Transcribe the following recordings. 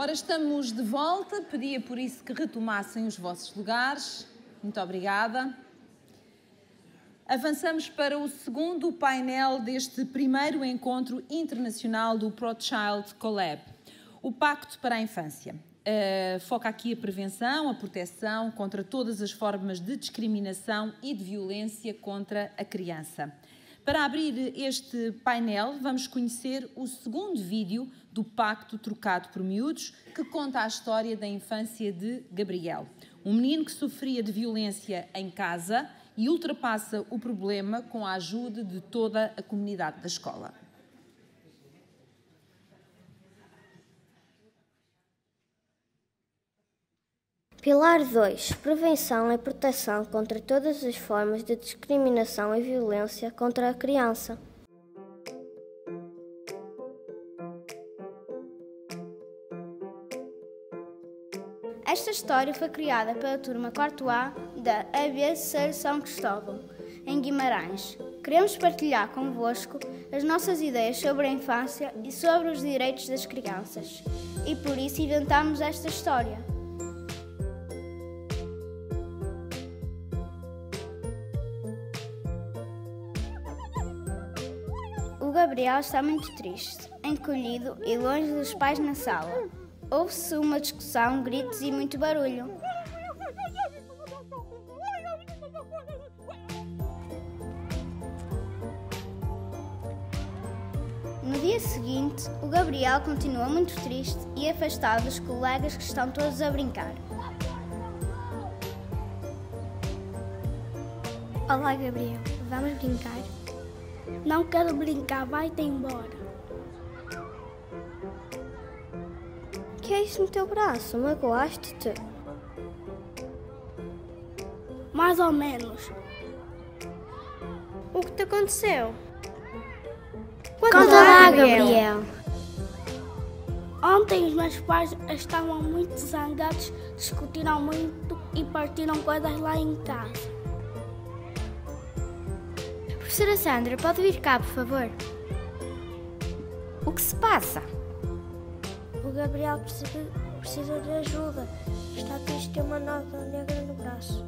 Ora, estamos de volta. Pedia por isso que retomassem os vossos lugares. Muito obrigada. Avançamos para o segundo painel deste primeiro encontro internacional do ProChild Collab, o Pacto para a Infância. Foca aqui a prevenção, a proteção contra todas as formas de discriminação e de violência contra a criança. Para abrir este painel, vamos conhecer o segundo vídeo do Pacto Trocado por Miúdos, que conta a história da infância de Gabriel, um menino que sofria de violência em casa e ultrapassa o problema com a ajuda de toda a comunidade da escola. Pilar 2. Prevenção e proteção contra todas as formas de discriminação e violência contra a criança. Esta história foi criada pela turma 4A da ABC São Cristóvão, em Guimarães. Queremos partilhar convosco as nossas ideias sobre a infância e sobre os direitos das crianças. E por isso inventamos esta história. O Gabriel está muito triste, encolhido e longe dos pais na sala. Ouve-se uma discussão, gritos e muito barulho. No dia seguinte, o Gabriel continua muito triste e afastado dos colegas que estão todos a brincar. Olá, Gabriel. Vamos brincar? Não quero brincar, vai-te embora. O que é isso no teu braço? Magoaste-te? Mais ou menos. O que te aconteceu? Conta lá, Gabriel. Ontem os meus pais estavam muito zangados, discutiram muito e partiram coisas lá em casa. Professora Sandra, pode vir cá, por favor? O que se passa? O Gabriel precisa de ajuda. Está triste, tem uma nota negra no braço.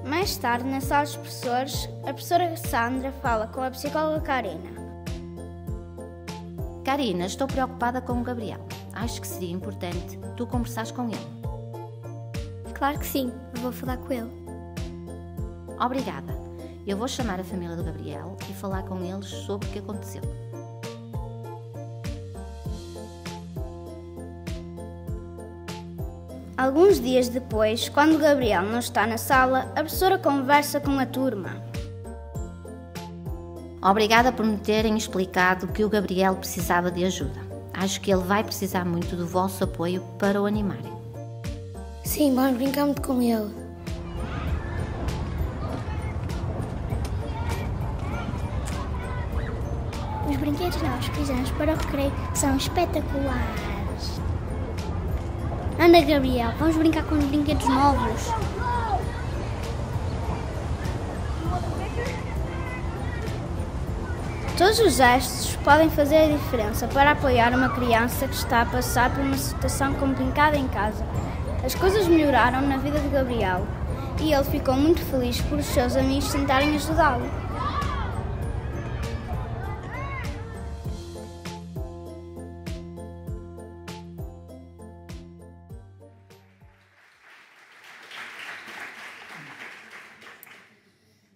Mais tarde, na sala dos professores, a professora Sandra fala com a psicóloga Karina. Karina, estou preocupada com o Gabriel. Acho que seria importante tu conversares com ele. Claro que sim, vou falar com ele. Obrigada. Eu vou chamar a família do Gabriel e falar com eles sobre o que aconteceu. Alguns dias depois, quando o Gabriel não está na sala, a professora conversa com a turma. Obrigada por me terem explicado que o Gabriel precisava de ajuda. Acho que ele vai precisar muito do vosso apoio para o animarem. Sim, vamos brincar muito com ele. Os brinquedos novos que fizemos para o recreio são espetaculares. Anda, Gabriel, vamos brincar com os brinquedos novos. Todos os gestos podem fazer a diferença para apoiar uma criança que está a passar por uma situação complicada em casa. As coisas melhoraram na vida de Gabriel e ele ficou muito feliz por os seus amigos tentarem ajudá-lo.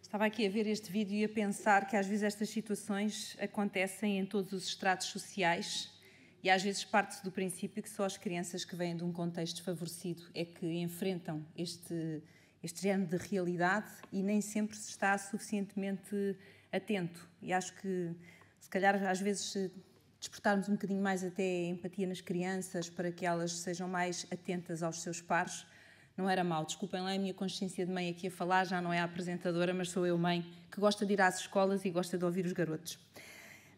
Estava aqui a ver este vídeo e a pensar que às vezes estas situações acontecem em todos os estratos sociais e às vezes parte-se do princípio que só as crianças que vêm de um contexto desfavorecido é que enfrentam este género de realidade e nem sempre se está suficientemente atento. E acho que, se calhar, às vezes, despertarmos um bocadinho mais até empatia nas crianças para que elas sejam mais atentas aos seus pares, não era mau. Desculpem lá a minha consciência de mãe aqui a falar, já não é a apresentadora, mas sou eu, mãe, que gosta de ir às escolas e gosta de ouvir os garotos.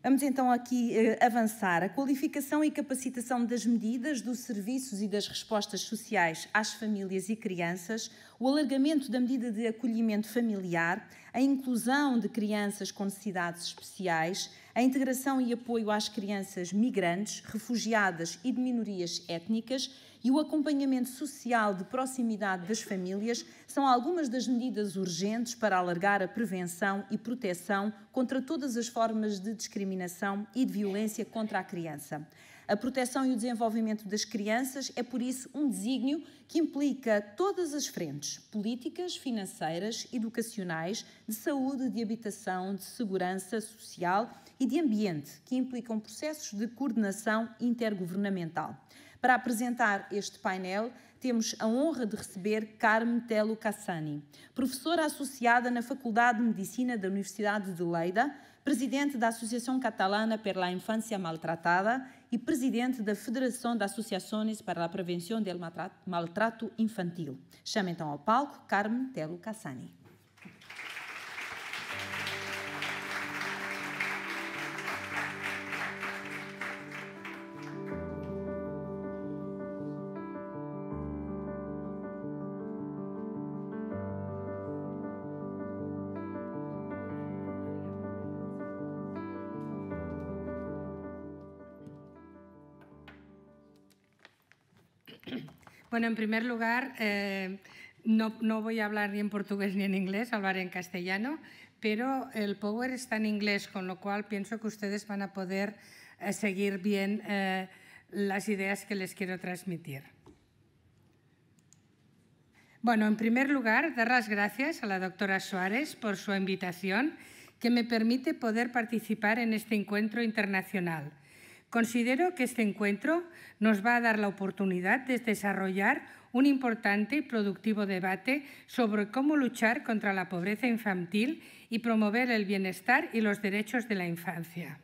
Vamos então aqui avançar. A qualificação e capacitação das medidas, dos serviços e das respostas sociais às famílias e crianças, o alargamento da medida de acolhimento familiar, a inclusão de crianças com necessidades especiais, a integração e apoio às crianças migrantes, refugiadas e de minorias étnicas e o acompanhamento social de proximidade das famílias são algumas das medidas urgentes para alargar a prevenção e proteção contra todas as formas de discriminação e de violência contra a criança. A proteção e o desenvolvimento das crianças é, por isso, um desígnio que implica todas as frentes, políticas, financeiras, educacionais, de saúde, de habitação, de segurança social e de ambiente, que implicam processos de coordenação intergovernamental. Para apresentar este painel, temos a honra de receber Carme Telo Cassani, professora associada na Faculdade de Medicina da Universidade de Lleida, presidente da Associação Catalana per la Infância Maltratada e presidente da Federação de Associações para a Prevenção do Maltrato Infantil. Chamo então ao palco Carme Telo Cassani. Bueno, en primer lugar, no voy a hablar ni en portugués ni en inglés, hablaré en castellano, pero el Power está en inglés, con lo cual pienso que ustedes van a poder seguir bien las ideas que les quiero transmitir. Bueno, en primer lugar, dar las gracias a la doctora Suárez por su invitación, que me permite poder participar en este encuentro internacional. Considero que este encuentro nos va a dar la oportunidad de desarrollar un importante y productivo debate sobre cómo luchar contra la pobreza infantil y promover el bienestar y los derechos de la infancia.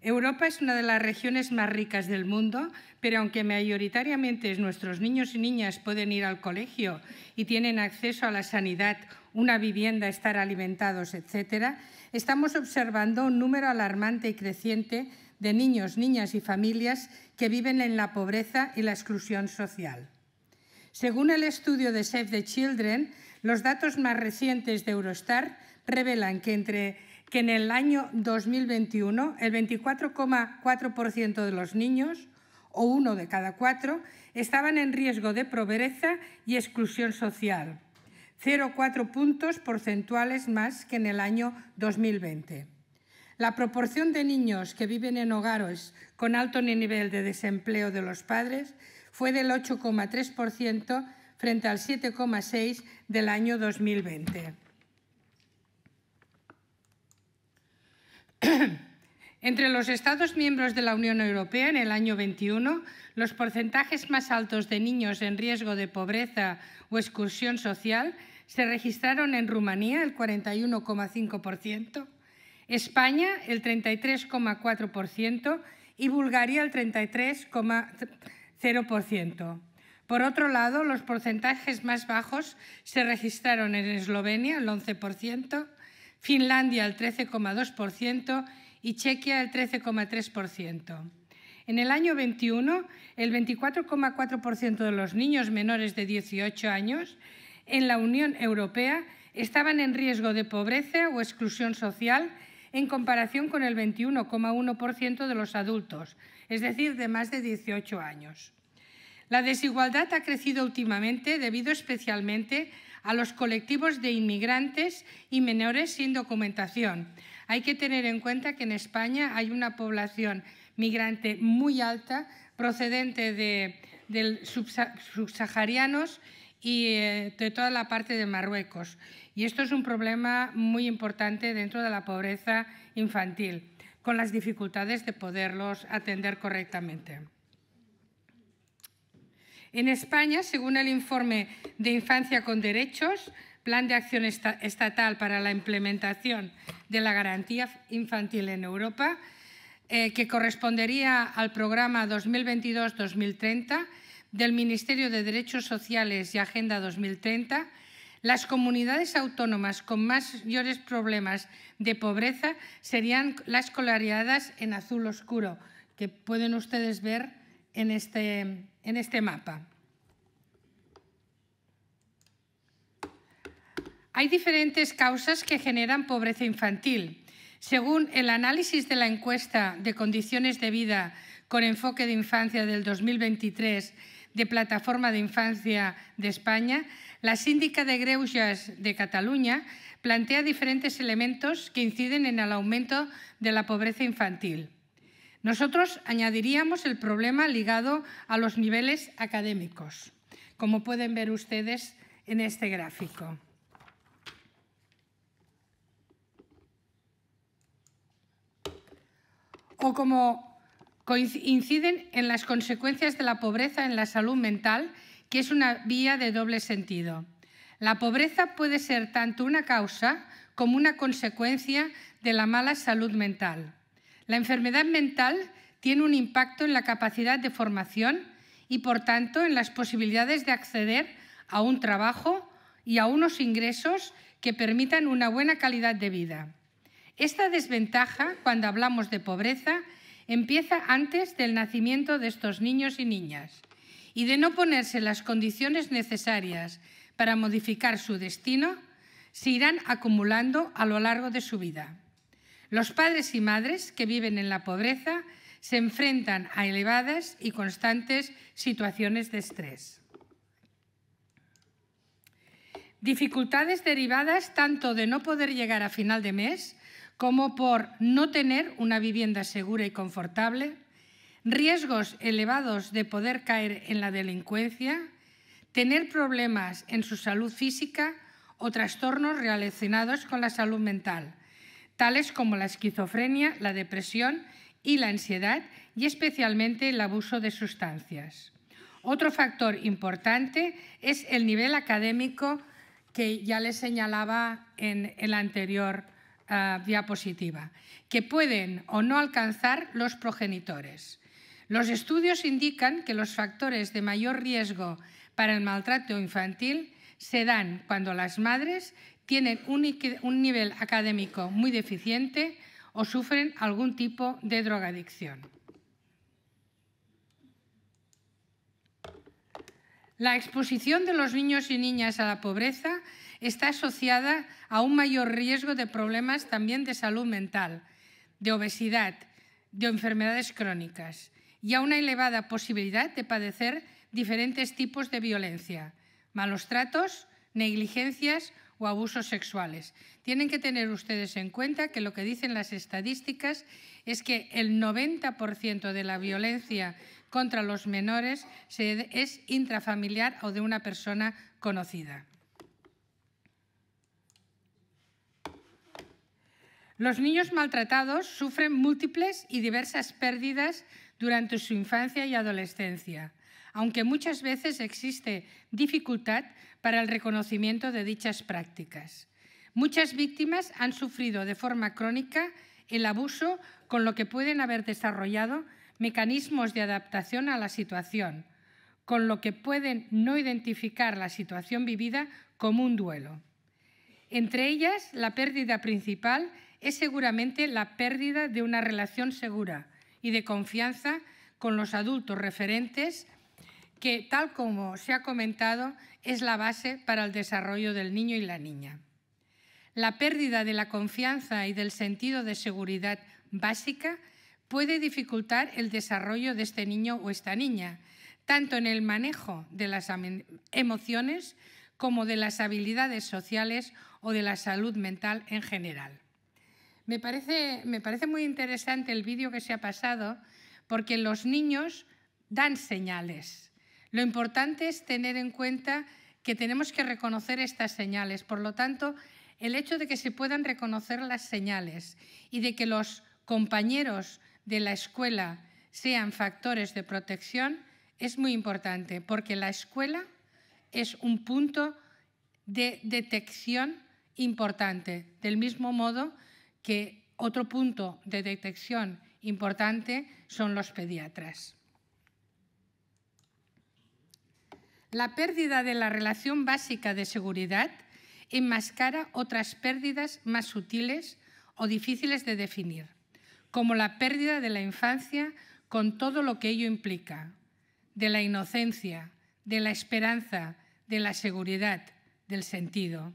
Europa es una de las regiones más ricas del mundo, pero aunque mayoritariamente nuestros niños y niñas pueden ir al colegio y tienen acceso a la sanidad, una vivienda, estar alimentados, etc., estamos observando un número alarmante y creciente de niños, niñas y familias que viven en la pobreza y la exclusión social. Según el estudio de Save the Children, los datos más recientes de Eurostat revelan que en el año 2021 el 24,4% de los niños, o 1 de cada 4, estaban en riesgo de pobreza y exclusión social, 0,4 puntos porcentuales más que en el año 2020. La proporción de niños que viven en hogares con alto nivel de desempleo de los padres fue del 8,3% frente al 7,6% del año 2020. Entre los Estados miembros de la Unión Europea en el año 21, los porcentajes más altos de niños en riesgo de pobreza o exclusión social se registraron en Rumanía, el 41,5%, España, el 33,4% y Bulgaria, el 33,0%. Por otro lado, los porcentajes más bajos se registraron en Eslovenia, el 11%, Finlandia, el 13,2% y Chequia, el 13,3%. En el año 21, el 24,4% de los niños menores de 18 años en la Unión Europea estaban en riesgo de pobreza o exclusión social en comparación con el 21,1% de los adultos, es decir, de más de 18 años. La desigualdad ha crecido últimamente debido especialmente a los colectivos de inmigrantes y menores sin documentación. Hay que tener en cuenta que en España hay una población migrante muy alta procedente de subsaharianos y de toda la parte de Marruecos. Y esto es un problema muy importante dentro de la pobreza infantil, con las dificultades de poderlos atender correctamente. En España, según el informe de Infancia con Derechos, Plan de Acción Estatal para la Implementación de la Garantía Infantil en Europa, que correspondería al programa 2022-2030 del Ministerio de Derechos Sociales y Agenda 2030, Las comunidades autónomas con mayores problemas de pobreza serían las coloreadas en azul oscuro, que pueden ustedes ver en este mapa. Hay diferentes causas que generan pobreza infantil. Según el análisis de la encuesta de condiciones de vida con enfoque de infancia del 2023 de Plataforma de Infancia de España, la Síndica de Greuges de Cataluña plantea diferentes elementos que inciden en el aumento de la pobreza infantil. Nosotros añadiríamos el problema ligado a los niveles académicos, como pueden ver ustedes en este gráfico. O como inciden en las consecuencias de la pobreza en la salud mental, que es una vía de doble sentido. La pobreza puede ser tanto una causa como una consecuencia de la mala salud mental. La enfermedad mental tiene un impacto en la capacidad de formación y, por tanto, en las posibilidades de acceder a un trabajo y a unos ingresos que permitan una buena calidad de vida. Esta desventaja, cuando hablamos de pobreza, empieza antes del nacimiento de estos niños y niñas, y de no ponerse las condiciones necesarias para modificar su destino, se irán acumulando a lo largo de su vida. Los padres y madres que viven en la pobreza se enfrentan a elevadas y constantes situaciones de estrés. Dificultades derivadas tanto de no poder llegar a final de mes como por no tener una vivienda segura y confortable, riesgos elevados de poder caer en la delincuencia, tener problemas en su salud física o trastornos relacionados con la salud mental, tales como la esquizofrenia, la depresión y la ansiedad, y especialmente el abuso de sustancias. Otro factor importante es el nivel académico que ya les señalaba en la anterior diapositiva, que pueden o no alcanzar los progenitores. Los estudios indican que los factores de mayor riesgo para el maltrato infantil se dan cuando las madres tienen un nivel académico muy deficiente o sufren algún tipo de drogadicción. La exposición de los niños y niñas a la pobreza está asociada a un mayor riesgo de problemas también de salud mental, de obesidad, de enfermedades crónicas y a una elevada posibilidad de padecer diferentes tipos de violencia, malos tratos, negligencias o abusos sexuales. Tienen que tener ustedes en cuenta que lo que dicen las estadísticas es que el 90% de la violencia contra los menores es intrafamiliar o de una persona conocida. Los niños maltratados sufren múltiples y diversas pérdidas durante su infancia y adolescencia, aunque muchas veces existe dificultad para el reconocimiento de dichas prácticas. Muchas víctimas han sufrido de forma crónica el abuso, con lo que pueden haber desarrollado mecanismos de adaptación a la situación, con lo que pueden no identificar la situación vivida como un duelo. Entre ellas, la pérdida principal es seguramente la pérdida de una relación segura y de confianza con los adultos referentes, que, tal como se ha comentado, es la base para el desarrollo del niño y la niña. La pérdida de la confianza y del sentido de seguridad básica puede dificultar el desarrollo de este niño o esta niña, tanto en el manejo de las emociones como de las habilidades sociales o de la salud mental en general. Me parece muy interesante el vídeo que se ha pasado, porque los niños dan señales. Lo importante es tener en cuenta que tenemos que reconocer estas señales. Por lo tanto, el hecho de que se puedan reconocer las señales y de que los compañeros de la escuela sean factores de protección es muy importante, porque la escuela es un punto de detección importante, del mismo modo que otro punto de detección importante son los pediatras. La pérdida de la relación básica de seguridad enmascara otras pérdidas más sutiles o difíciles de definir, como la pérdida de la infancia con todo lo que ello implica, de la inocencia, de la esperanza, de la seguridad, del sentido.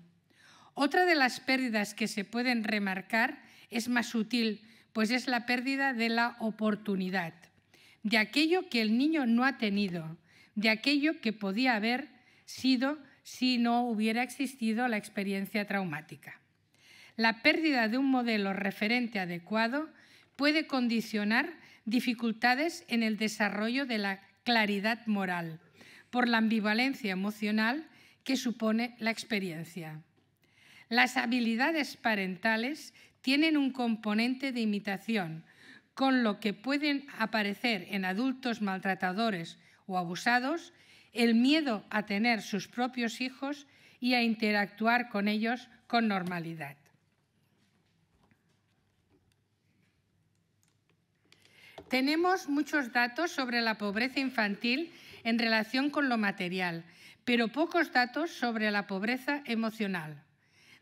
Otra de las pérdidas que se pueden remarcar es más sutil, pues es la pérdida de la oportunidad, de aquello que el niño no ha tenido, de aquello que podía haber sido si no hubiera existido la experiencia traumática. La pérdida de un modelo referente adecuado puede condicionar dificultades en el desarrollo de la claridad moral, por la ambivalencia emocional que supone la experiencia. Las habilidades parentales tienen un componente de imitación, con lo que pueden aparecer en adultos maltratadores o abusados el miedo a tener sus propios hijos y a interactuar con ellos con normalidad. Tenemos muchos datos sobre la pobreza infantil en relación con lo material, pero pocos datos sobre la pobreza emocional,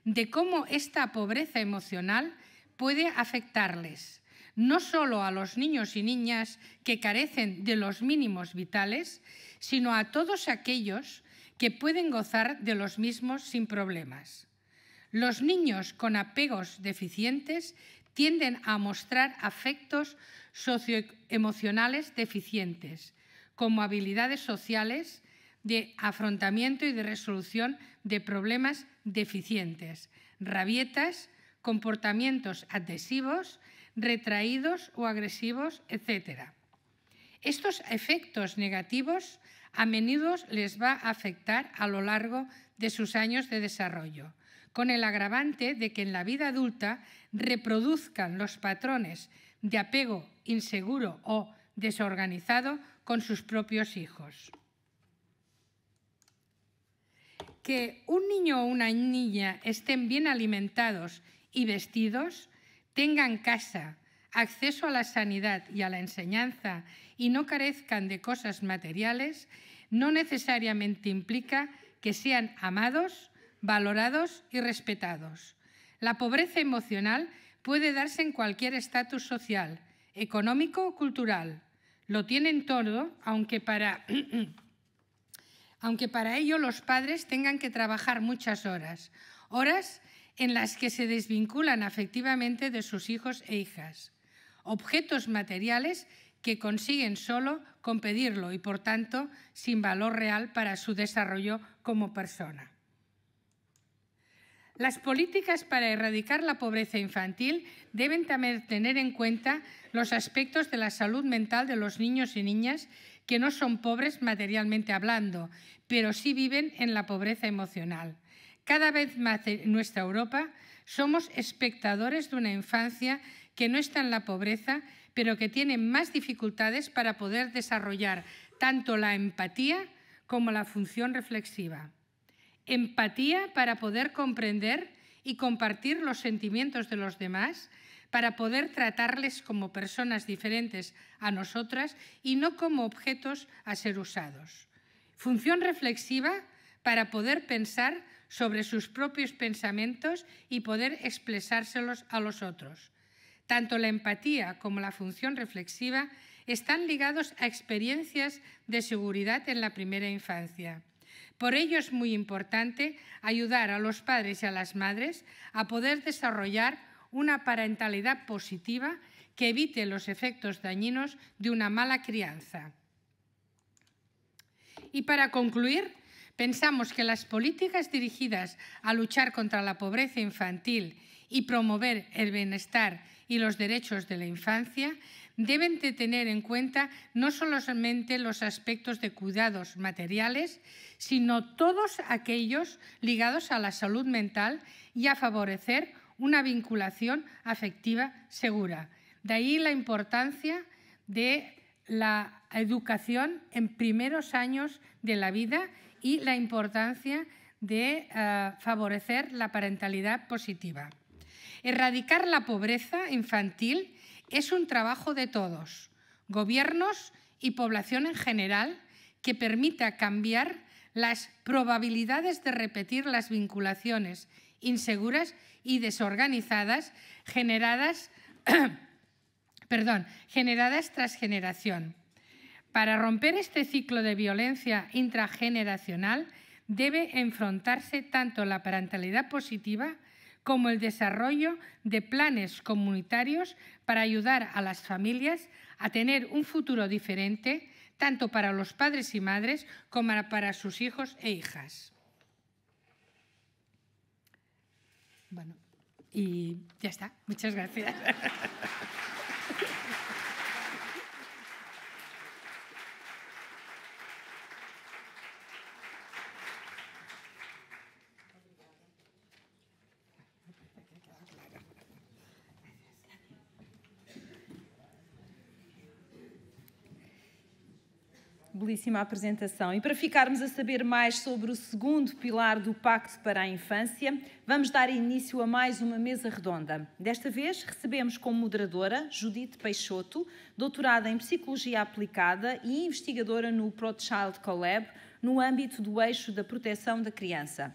de cómo esta pobreza emocional puede afectarles, no solo a los niños y niñas que carecen de los mínimos vitales, sino a todos aquellos que pueden gozar de los mismos sin problemas. Los niños con apegos deficientes tienden a mostrar afectos socioemocionales deficientes, como habilidades sociales de afrontamiento y de resolución de problemas deficientes, rabietas, comportamientos adhesivos, retraídos o agresivos, etc. Estos efectos negativos a menudo les va a afectar a lo largo de sus años de desarrollo, con el agravante de que en la vida adulta reproduzcan los patrones de apego inseguro o desorganizado con sus propios hijos. Que un niño o una niña estén bien alimentados y vestidos, tengan casa, acceso a la sanidad y a la enseñanza y no carezcan de cosas materiales, no necesariamente implica que sean amados, valorados y respetados. La pobreza emocional puede darse en cualquier estatus social, económico o cultural. Lo tienen todo, aunque para ello los padres tengan que trabajar muchas horas, horas en las que se desvinculan afectivamente de sus hijos e hijas. Objetos materiales que consiguen solo con pedirlo y, por tanto, sin valor real para su desarrollo como persona. Las políticas para erradicar la pobreza infantil deben también tener en cuenta los aspectos de la salud mental de los niños y niñas que no son pobres materialmente hablando, pero sí viven en la pobreza emocional. Cada vez más en nuestra Europa somos espectadores de una infancia que no está en la pobreza, pero que tiene más dificultades para poder desarrollar tanto la empatía como la función reflexiva. Empatía para poder comprender y compartir los sentimientos de los demás, para poder tratarles como personas diferentes a nosotras y no como objetos a ser usados. Función reflexiva para poder pensar sobre sus propios pensamientos y poder expresárselos a los otros. Tanto la empatía como la función reflexiva están ligados a experiencias de seguridad en la primera infancia. Por ello es muy importante ayudar a los padres y a las madres a poder desarrollar una parentalidad positiva que evite los efectos dañinos de una mala crianza. Y para concluir, pensamos que las políticas dirigidas a luchar contra la pobreza infantil y promover el bienestar y los derechos de la infancia deben de tener en cuenta no solamente los aspectos de cuidados materiales, sino todos aquellos ligados a la salud mental y a favorecer una vinculación afectiva segura. De ahí la importancia de la educación en primeros años de la vida y la importancia de favorecer la parentalidad positiva. Erradicar la pobreza infantil es un trabajo de todos, gobiernos y población en general, que permita cambiar las probabilidades de repetir las vinculaciones inseguras y desorganizadas generadas tras generación. Para romper este ciclo de violencia intrageneracional debe enfrentarse tanto la parentalidad positiva como el desarrollo de planes comunitarios para ayudar a las familias a tener un futuro diferente, tanto para los padres y madres como para sus hijos e hijas. Bueno, y ya está. Muchas gracias. Belíssima apresentação. E para ficarmos a saber mais sobre o segundo pilar do Pacto para a Infância, vamos dar início a mais uma mesa redonda. Desta vez recebemos como moderadora Judite Peixoto, doutorada em Psicologia Aplicada e investigadora no ProChild Collab, no âmbito do eixo da proteção da criança.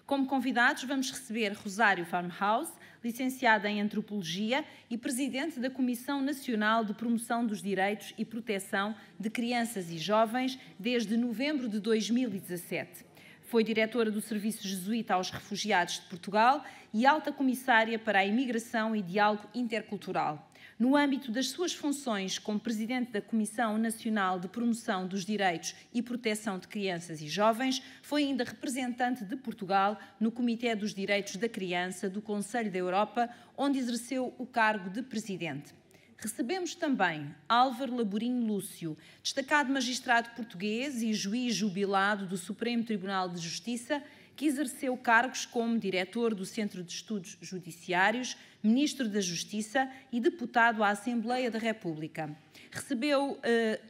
Como convidados vamos receber Rosário Farmhouse, licenciada em Antropologia e presidente da Comissão Nacional de Promoção dos Direitos e Proteção de Crianças e Jovens desde novembro de 2017. Foi diretora do Serviço Jesuíta aos Refugiados de Portugal e alta comissária para a Imigração e Diálogo Intercultural. No âmbito das suas funções como presidente da Comissão Nacional de Promoção dos Direitos e Proteção de Crianças e Jovens, foi ainda representante de Portugal no Comitê dos Direitos da Criança do Conselho da Europa, onde exerceu o cargo de presidente. Recebemos também Álvaro Laborinho Lúcio, destacado magistrado português e juiz jubilado do Supremo Tribunal de Justiça, que exerceu cargos como diretor do Centro de Estudos Judiciários, ministro da Justiça e deputado à Assembleia da República. Recebeu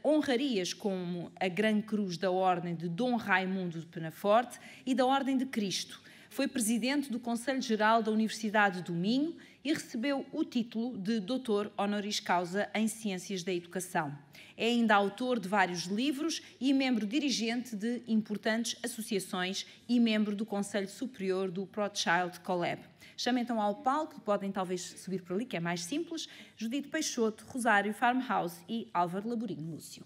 honrarias como a Gran Cruz da Ordem de Dom Raimundo de Penaforte e da Ordem de Cristo. Foi presidente do Conselho Geral da Universidade do Minho e recebeu o título de doutor honoris causa em Ciências da Educação. É ainda autor de vários livros e membro dirigente de importantes associações e membro do Conselho Superior do ProChild Collab. Chamo então ao palco, podem talvez subir por ali, que é mais simples, Judite Peixoto, Rosário Farmhouse e Álvaro Laborinho Lúcio.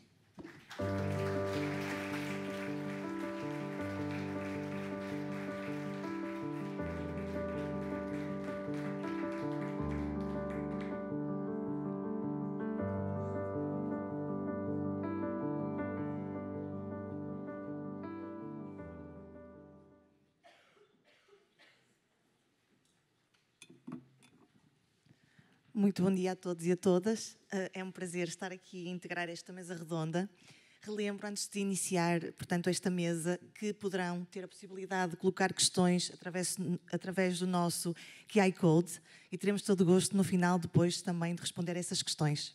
Muito bom dia a todos e a todas. É um prazer estar aqui a integrar esta mesa redonda. Relembro, antes de iniciar, portanto, esta mesa, que poderão ter a possibilidade de colocar questões através do nosso QR Code e teremos todo o gosto, no final, depois também, de responder a essas questões.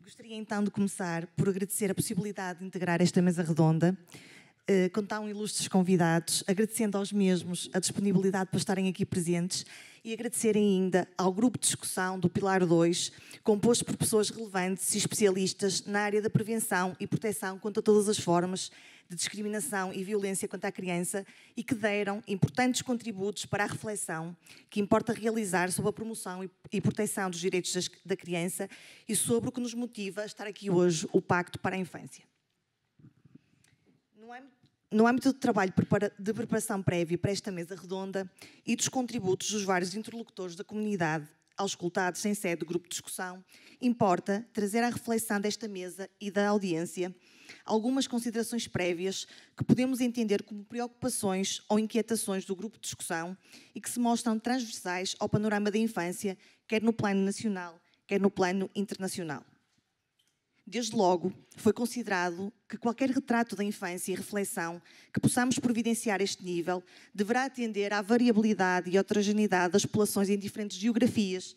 Gostaria, então, de começar por agradecer a possibilidade de integrar esta mesa redonda com tão ilustres convidados, agradecendo aos mesmos a disponibilidade para estarem aqui presentes e agradecer ainda ao grupo de discussão do Pilar 2, composto por pessoas relevantes e especialistas na área da prevenção e proteção contra todas as formas de discriminação e violência contra a criança e que deram importantes contributos para a reflexão que importa realizar sobre a promoção e proteção dos direitos da criança e sobre o que nos motiva a estar aqui hoje, o Pacto para a Infância. No âmbito do trabalho de preparação prévia para esta mesa redonda e dos contributos dos vários interlocutores da comunidade auscultados em sede do grupo de discussão, importa trazer à reflexão desta mesa e da audiência algumas considerações prévias que podemos entender como preocupações ou inquietações do grupo de discussão e que se mostram transversais ao panorama da infância, quer no plano nacional, quer no plano internacional. Desde logo, foi considerado que qualquer retrato da infância e reflexão que possamos providenciar a este nível deverá atender à variabilidade e heterogeneidade das populações em diferentes geografias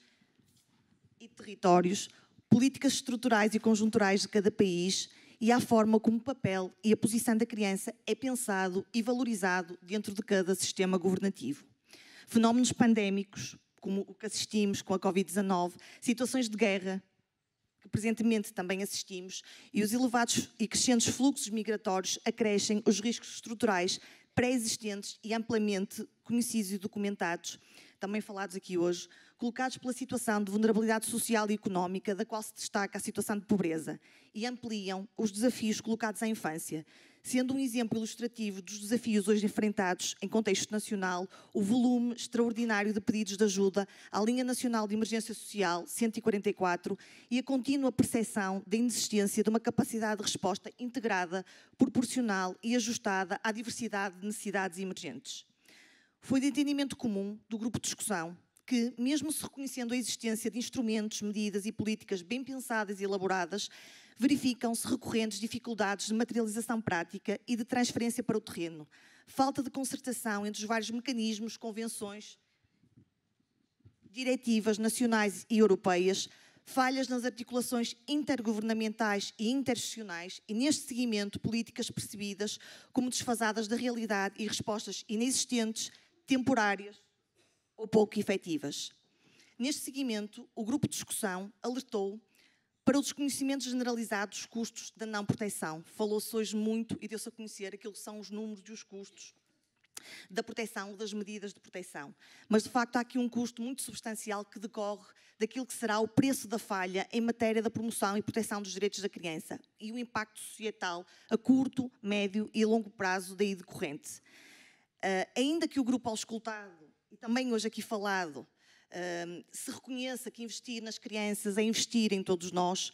e territórios, políticas estruturais e conjunturais de cada país e à forma como o papel e a posição da criança é pensado e valorizado dentro de cada sistema governativo. Fenómenos pandémicos, como o que assistimos com a Covid-19, situações de guerra, que presentemente também assistimos, e os elevados e crescentes fluxos migratórios acrescem os riscos estruturais pré-existentes e amplamente conhecidos e documentados, também falados aqui hoje, colocados pela situação de vulnerabilidade social e económica, da qual se destaca a situação de pobreza, e ampliam os desafios colocados à infância, sendo um exemplo ilustrativo dos desafios hoje enfrentados em contexto nacional, o volume extraordinário de pedidos de ajuda à Linha Nacional de Emergência Social 144 e a contínua percepção da inexistência de uma capacidade de resposta integrada, proporcional e ajustada à diversidade de necessidades emergentes. Foi de entendimento comum do grupo de discussão que, mesmo se reconhecendo a existência de instrumentos, medidas e políticas bem pensadas e elaboradas, verificam-se recorrentes dificuldades de materialização prática e de transferência para o terreno, falta de concertação entre os vários mecanismos, convenções, diretivas nacionais e europeias, falhas nas articulações intergovernamentais e interinstitucionais e, neste seguimento, políticas percebidas como desfasadas da realidade e respostas inexistentes, temporárias ou pouco efetivas. Neste seguimento, o grupo de discussão alertou para o desconhecimento generalizado dos custos da não proteção. Falou-se hoje muito e deu-se a conhecer aquilo que são os números e os custos da proteção, das medidas de proteção. Mas, de facto, há aqui um custo muito substancial que decorre daquilo que será o preço da falha em matéria da promoção e proteção dos direitos da criança e o impacto societal a curto, médio e longo prazo daí decorrente. Ainda que o grupo auscultado, e também hoje aqui falado, se reconheça que investir nas crianças é investir em todos nós,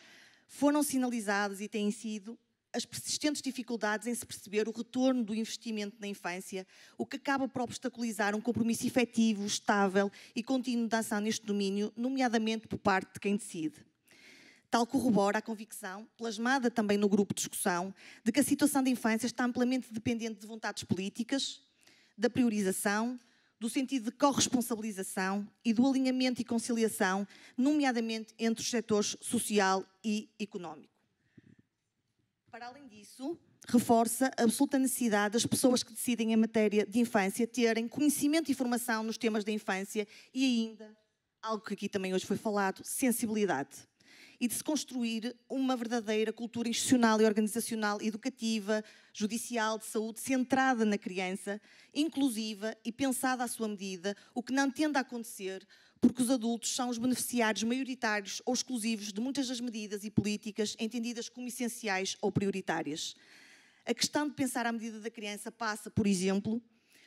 foram sinalizadas e têm sido as persistentes dificuldades em se perceber o retorno do investimento na infância, o que acaba por obstaculizar um compromisso efetivo, estável e contínuo de ação neste domínio, nomeadamente por parte de quem decide. Tal corrobora a convicção, plasmada também no grupo de discussão, de que a situação da infância está amplamente dependente de vontades políticas, da priorização, do sentido de corresponsabilização e do alinhamento e conciliação, nomeadamente entre os setores social e económico. Para além disso, reforça a absoluta necessidade das pessoas que decidem em matéria de infância terem conhecimento e formação nos temas da infância e ainda, algo que aqui também hoje foi falado, sensibilidade. E de se construir uma verdadeira cultura institucional e organizacional, educativa, judicial, de saúde, centrada na criança, inclusiva e pensada à sua medida, o que não tende a acontecer porque os adultos são os beneficiários maioritários ou exclusivos de muitas das medidas e políticas entendidas como essenciais ou prioritárias. A questão de pensar à medida da criança passa, por exemplo,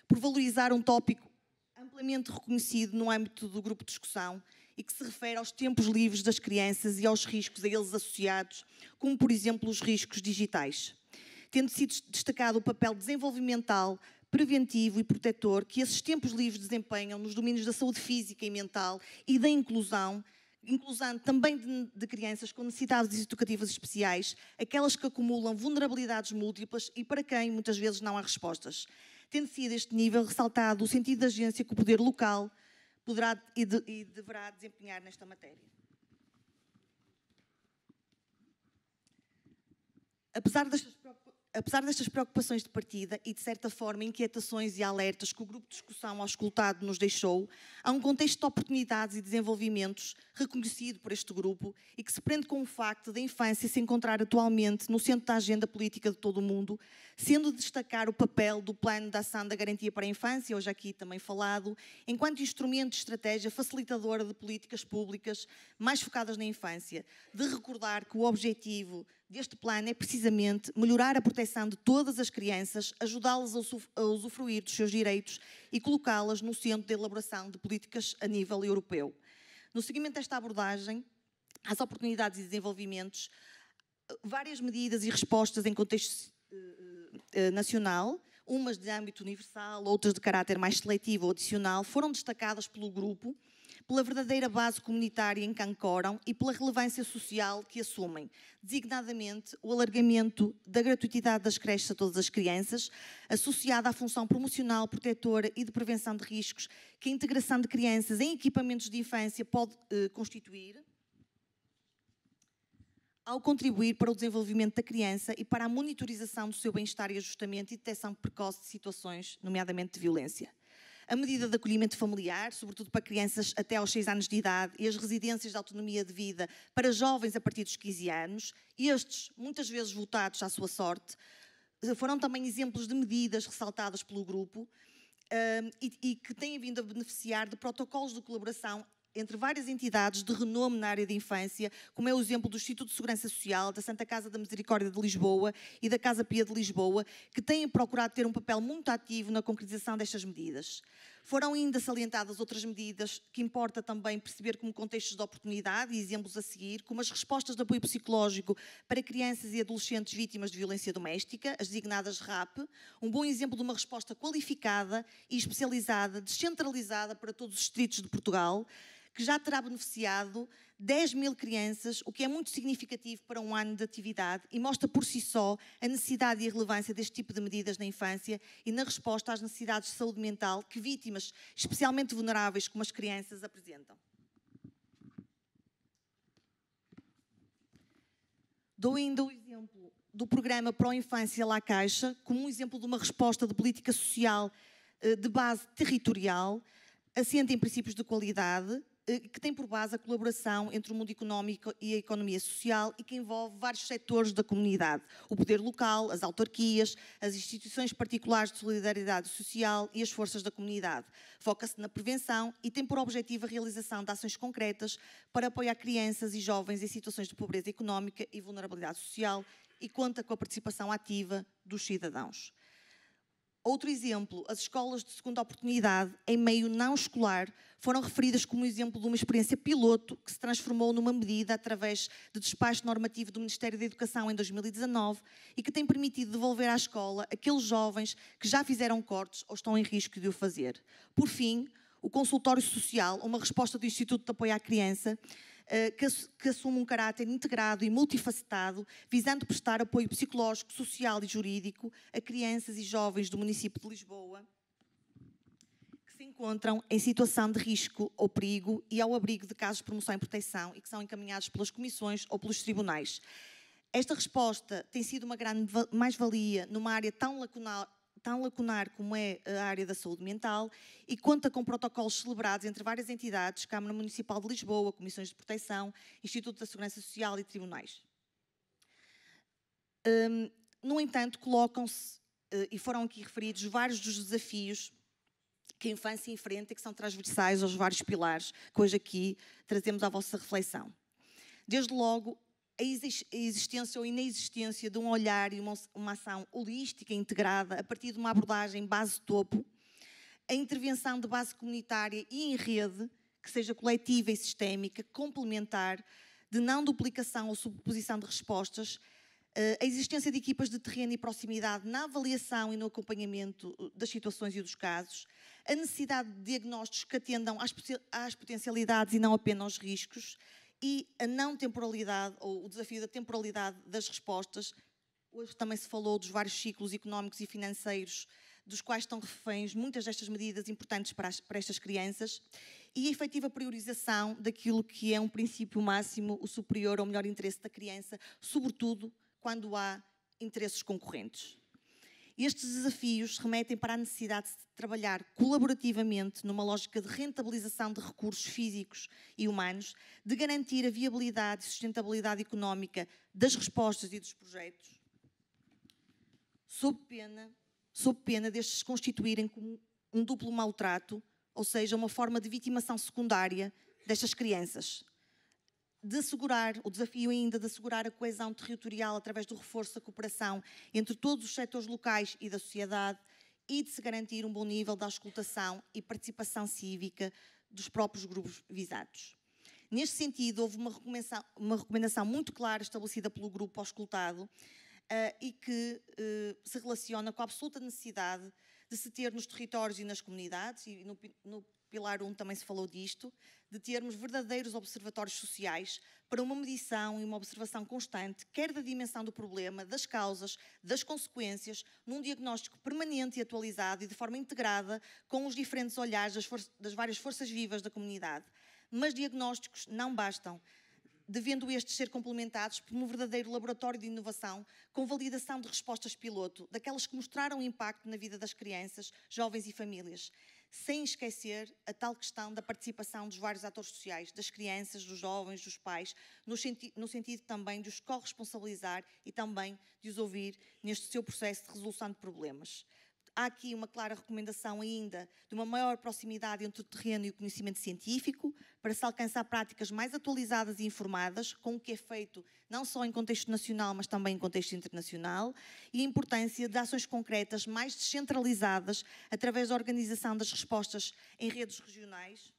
por valorizar um tópico amplamente reconhecido no âmbito do grupo de discussão e que se refere aos tempos livres das crianças e aos riscos a eles associados, como, por exemplo, os riscos digitais. Tendo sido destacado o papel desenvolvimental, preventivo e protetor que esses tempos livres desempenham nos domínios da saúde física e mental e da inclusão também de crianças com necessidades educativas especiais, aquelas que acumulam vulnerabilidades múltiplas e para quem muitas vezes não há respostas. Tendo sido este nível ressaltado o sentido de agência que o poder local poderá e deverá desempenhar nesta matéria. Apesar destas preocupações de partida e, de certa forma, inquietações e alertas que o grupo de discussão auscultado nos deixou, há um contexto de oportunidades e desenvolvimentos reconhecido por este grupo e que se prende com o facto da infância se encontrar atualmente no centro da agenda política de todo o mundo, sendo de destacar o papel do Plano de Ação da Garantia para a Infância, hoje aqui também falado, enquanto instrumento de estratégia facilitadora de políticas públicas mais focadas na infância, de recordar que o objetivo deste plano é precisamente melhorar a proteção de todas as crianças, ajudá-las a usufruir dos seus direitos e colocá-las no centro da elaboração de políticas a nível europeu. No seguimento desta abordagem, às oportunidades e desenvolvimentos, várias medidas e respostas em contexto nacional, umas de âmbito universal, outras de caráter mais seletivo ou adicional, foram destacadas pelo grupo, pela verdadeira base comunitária em que ancoram e pela relevância social que assumem, designadamente o alargamento da gratuitidade das creches a todas as crianças, associada à função promocional, protetora e de prevenção de riscos que a integração de crianças em equipamentos de infância pode constituir, ao contribuir para o desenvolvimento da criança e para a monitorização do seu bem-estar e ajustamento e detecção precoce de situações, nomeadamente de violência. a medida de acolhimento familiar, sobretudo para crianças até aos 6 anos de idade, e as residências de autonomia de vida para jovens a partir dos 15 anos, estes, muitas vezes votados à sua sorte, foram também exemplos de medidas ressaltadas pelo grupo e que têm vindo a beneficiar de protocolos de colaboração entre várias entidades de renome na área de infância, como é o exemplo do Instituto de Segurança Social, da Santa Casa da Misericórdia de Lisboa e da Casa Pia de Lisboa, que têm procurado ter um papel muito ativo na concretização destas medidas. Foram ainda salientadas outras medidas que importa também perceber como contextos de oportunidade, e exemplos a seguir, como as respostas de apoio psicológico para crianças e adolescentes vítimas de violência doméstica, as designadas RAP, um bom exemplo de uma resposta qualificada e especializada, descentralizada para todos os distritos de Portugal, que já terá beneficiado 10 mil crianças, o que é muito significativo para um ano de atividade e mostra por si só a necessidade e a relevância deste tipo de medidas na infância e na resposta às necessidades de saúde mental que vítimas, especialmente vulneráveis como as crianças, apresentam. Dou ainda o exemplo do programa Pro Infância La Caixa como um exemplo de uma resposta de política social de base territorial, assente em princípios de qualidade, que tem por base a colaboração entre o mundo económico e a economia social e que envolve vários setores da comunidade, o poder local, as autarquias, as instituições particulares de solidariedade social e as forças da comunidade. Foca-se na prevenção e tem por objetivo a realização de ações concretas para apoiar crianças e jovens em situações de pobreza económica e vulnerabilidade social e conta com a participação ativa dos cidadãos. Outro exemplo, as escolas de segunda oportunidade em meio não escolar foram referidas como exemplo de uma experiência piloto que se transformou numa medida através de despacho normativo do Ministério da Educação em 2019 e que tem permitido devolver à escola aqueles jovens que já fizeram cortes ou estão em risco de o fazer. Por fim, o consultório social, uma resposta do Instituto de Apoio à Criança, que assume um caráter integrado e multifacetado, visando prestar apoio psicológico, social e jurídico a crianças e jovens do município de Lisboa que se encontram em situação de risco ou perigo e ao abrigo de casos de promoção e proteção e que são encaminhados pelas comissões ou pelos tribunais. Esta resposta tem sido uma grande mais-valia numa área tão lacunar como é a área da saúde mental e conta com protocolos celebrados entre várias entidades, Câmara Municipal de Lisboa, Comissões de Proteção, Instituto da Segurança Social e tribunais. No entanto, colocam-se, e foram aqui referidos, vários dos desafios que a infância enfrenta e que são transversais aos vários pilares que hoje aqui trazemos à vossa reflexão. Desde logo, a existência ou inexistência de um olhar e uma ação holística integrada a partir de uma abordagem base-topo, a intervenção de base comunitária e em rede, que seja coletiva e sistémica, complementar, de não duplicação ou subposição de respostas, a existência de equipas de terreno e proximidade na avaliação e no acompanhamento das situações e dos casos, a necessidade de diagnósticos que atendam às potencialidades e não apenas aos riscos, e a não temporalidade, ou o desafio da temporalidade das respostas. Hoje também se falou dos vários ciclos económicos e financeiros dos quais estão reféns muitas destas medidas importantes para estas crianças e a efetiva priorização daquilo que é um princípio máximo, o superior ao melhor interesse da criança, sobretudo quando há interesses concorrentes. Estes desafios remetem para a necessidade de trabalhar colaborativamente numa lógica de rentabilização de recursos físicos e humanos, de garantir a viabilidade e sustentabilidade económica das respostas e dos projetos, sob pena destes se constituírem como um duplo maltrato, ou seja, uma forma de vitimação secundária destas crianças. O desafio ainda de assegurar a coesão territorial através do reforço da cooperação entre todos os setores locais e da sociedade e de se garantir um bom nível de auscultação e participação cívica dos próprios grupos visados. Neste sentido, houve uma recomendação muito clara estabelecida pelo grupo auscultado e que se relaciona com a absoluta necessidade de se ter nos territórios e nas comunidades, e no Pilar 1 também se falou disto, de termos verdadeiros observatórios sociais para uma medição e uma observação constante, quer da dimensão do problema, das causas, das consequências, num diagnóstico permanente e atualizado e de forma integrada com os diferentes olhares das várias forças vivas da comunidade. Mas diagnósticos não bastam, devendo estes ser complementados por um verdadeiro laboratório de inovação com validação de respostas piloto, daquelas que mostraram impacto na vida das crianças, jovens e famílias. sem esquecer a tal questão da participação dos vários atores sociais, das crianças, dos jovens, dos pais, no sentido também de os corresponsabilizar e também de os ouvir neste seu processo de resolução de problemas. Há aqui uma clara recomendação ainda de uma maior proximidade entre o terreno e o conhecimento científico, para se alcançar práticas mais atualizadas e informadas, com o que é feito não só em contexto nacional, mas também em contexto internacional, e a importância de ações concretas mais descentralizadas, através da organização das respostas em redes regionais,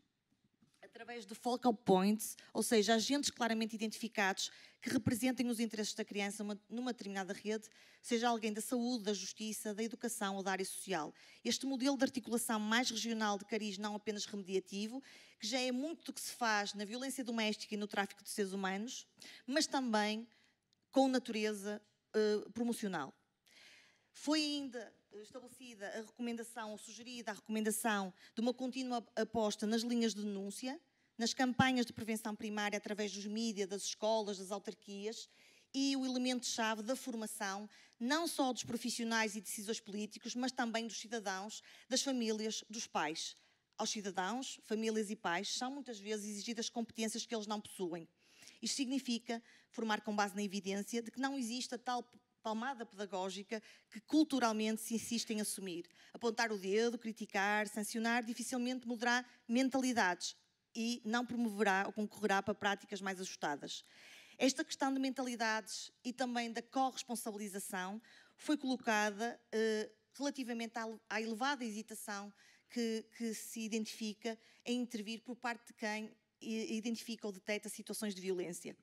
através de focal points, ou seja, agentes claramente identificados que representem os interesses da criança numa determinada rede, seja alguém da saúde, da justiça, da educação ou da área social. Este modelo de articulação mais regional de cariz não apenas remediativo, que já é muito do que se faz na violência doméstica e no tráfico de seres humanos, mas também com natureza promocional. Foi ainda estabelecida a recomendação, ou sugerida a recomendação, de uma contínua aposta nas linhas de denúncia, nas campanhas de prevenção primária através dos mídias, das escolas, das autarquias, e o elemento-chave da formação, não só dos profissionais e decisores políticos, mas também dos cidadãos, das famílias, dos pais. Aos cidadãos, famílias e pais, são muitas vezes exigidas competências que eles não possuem. Isto significa formar com base na evidência de que não existe a tal palmada pedagógica que culturalmente se insiste em assumir. Apontar o dedo, criticar, sancionar, dificilmente mudará mentalidades e não promoverá ou concorrerá para práticas mais ajustadas. Esta questão de mentalidades e também da corresponsabilização foi colocada relativamente à elevada hesitação que se identifica em intervir por parte de quem identifica ou detecta situações de violência.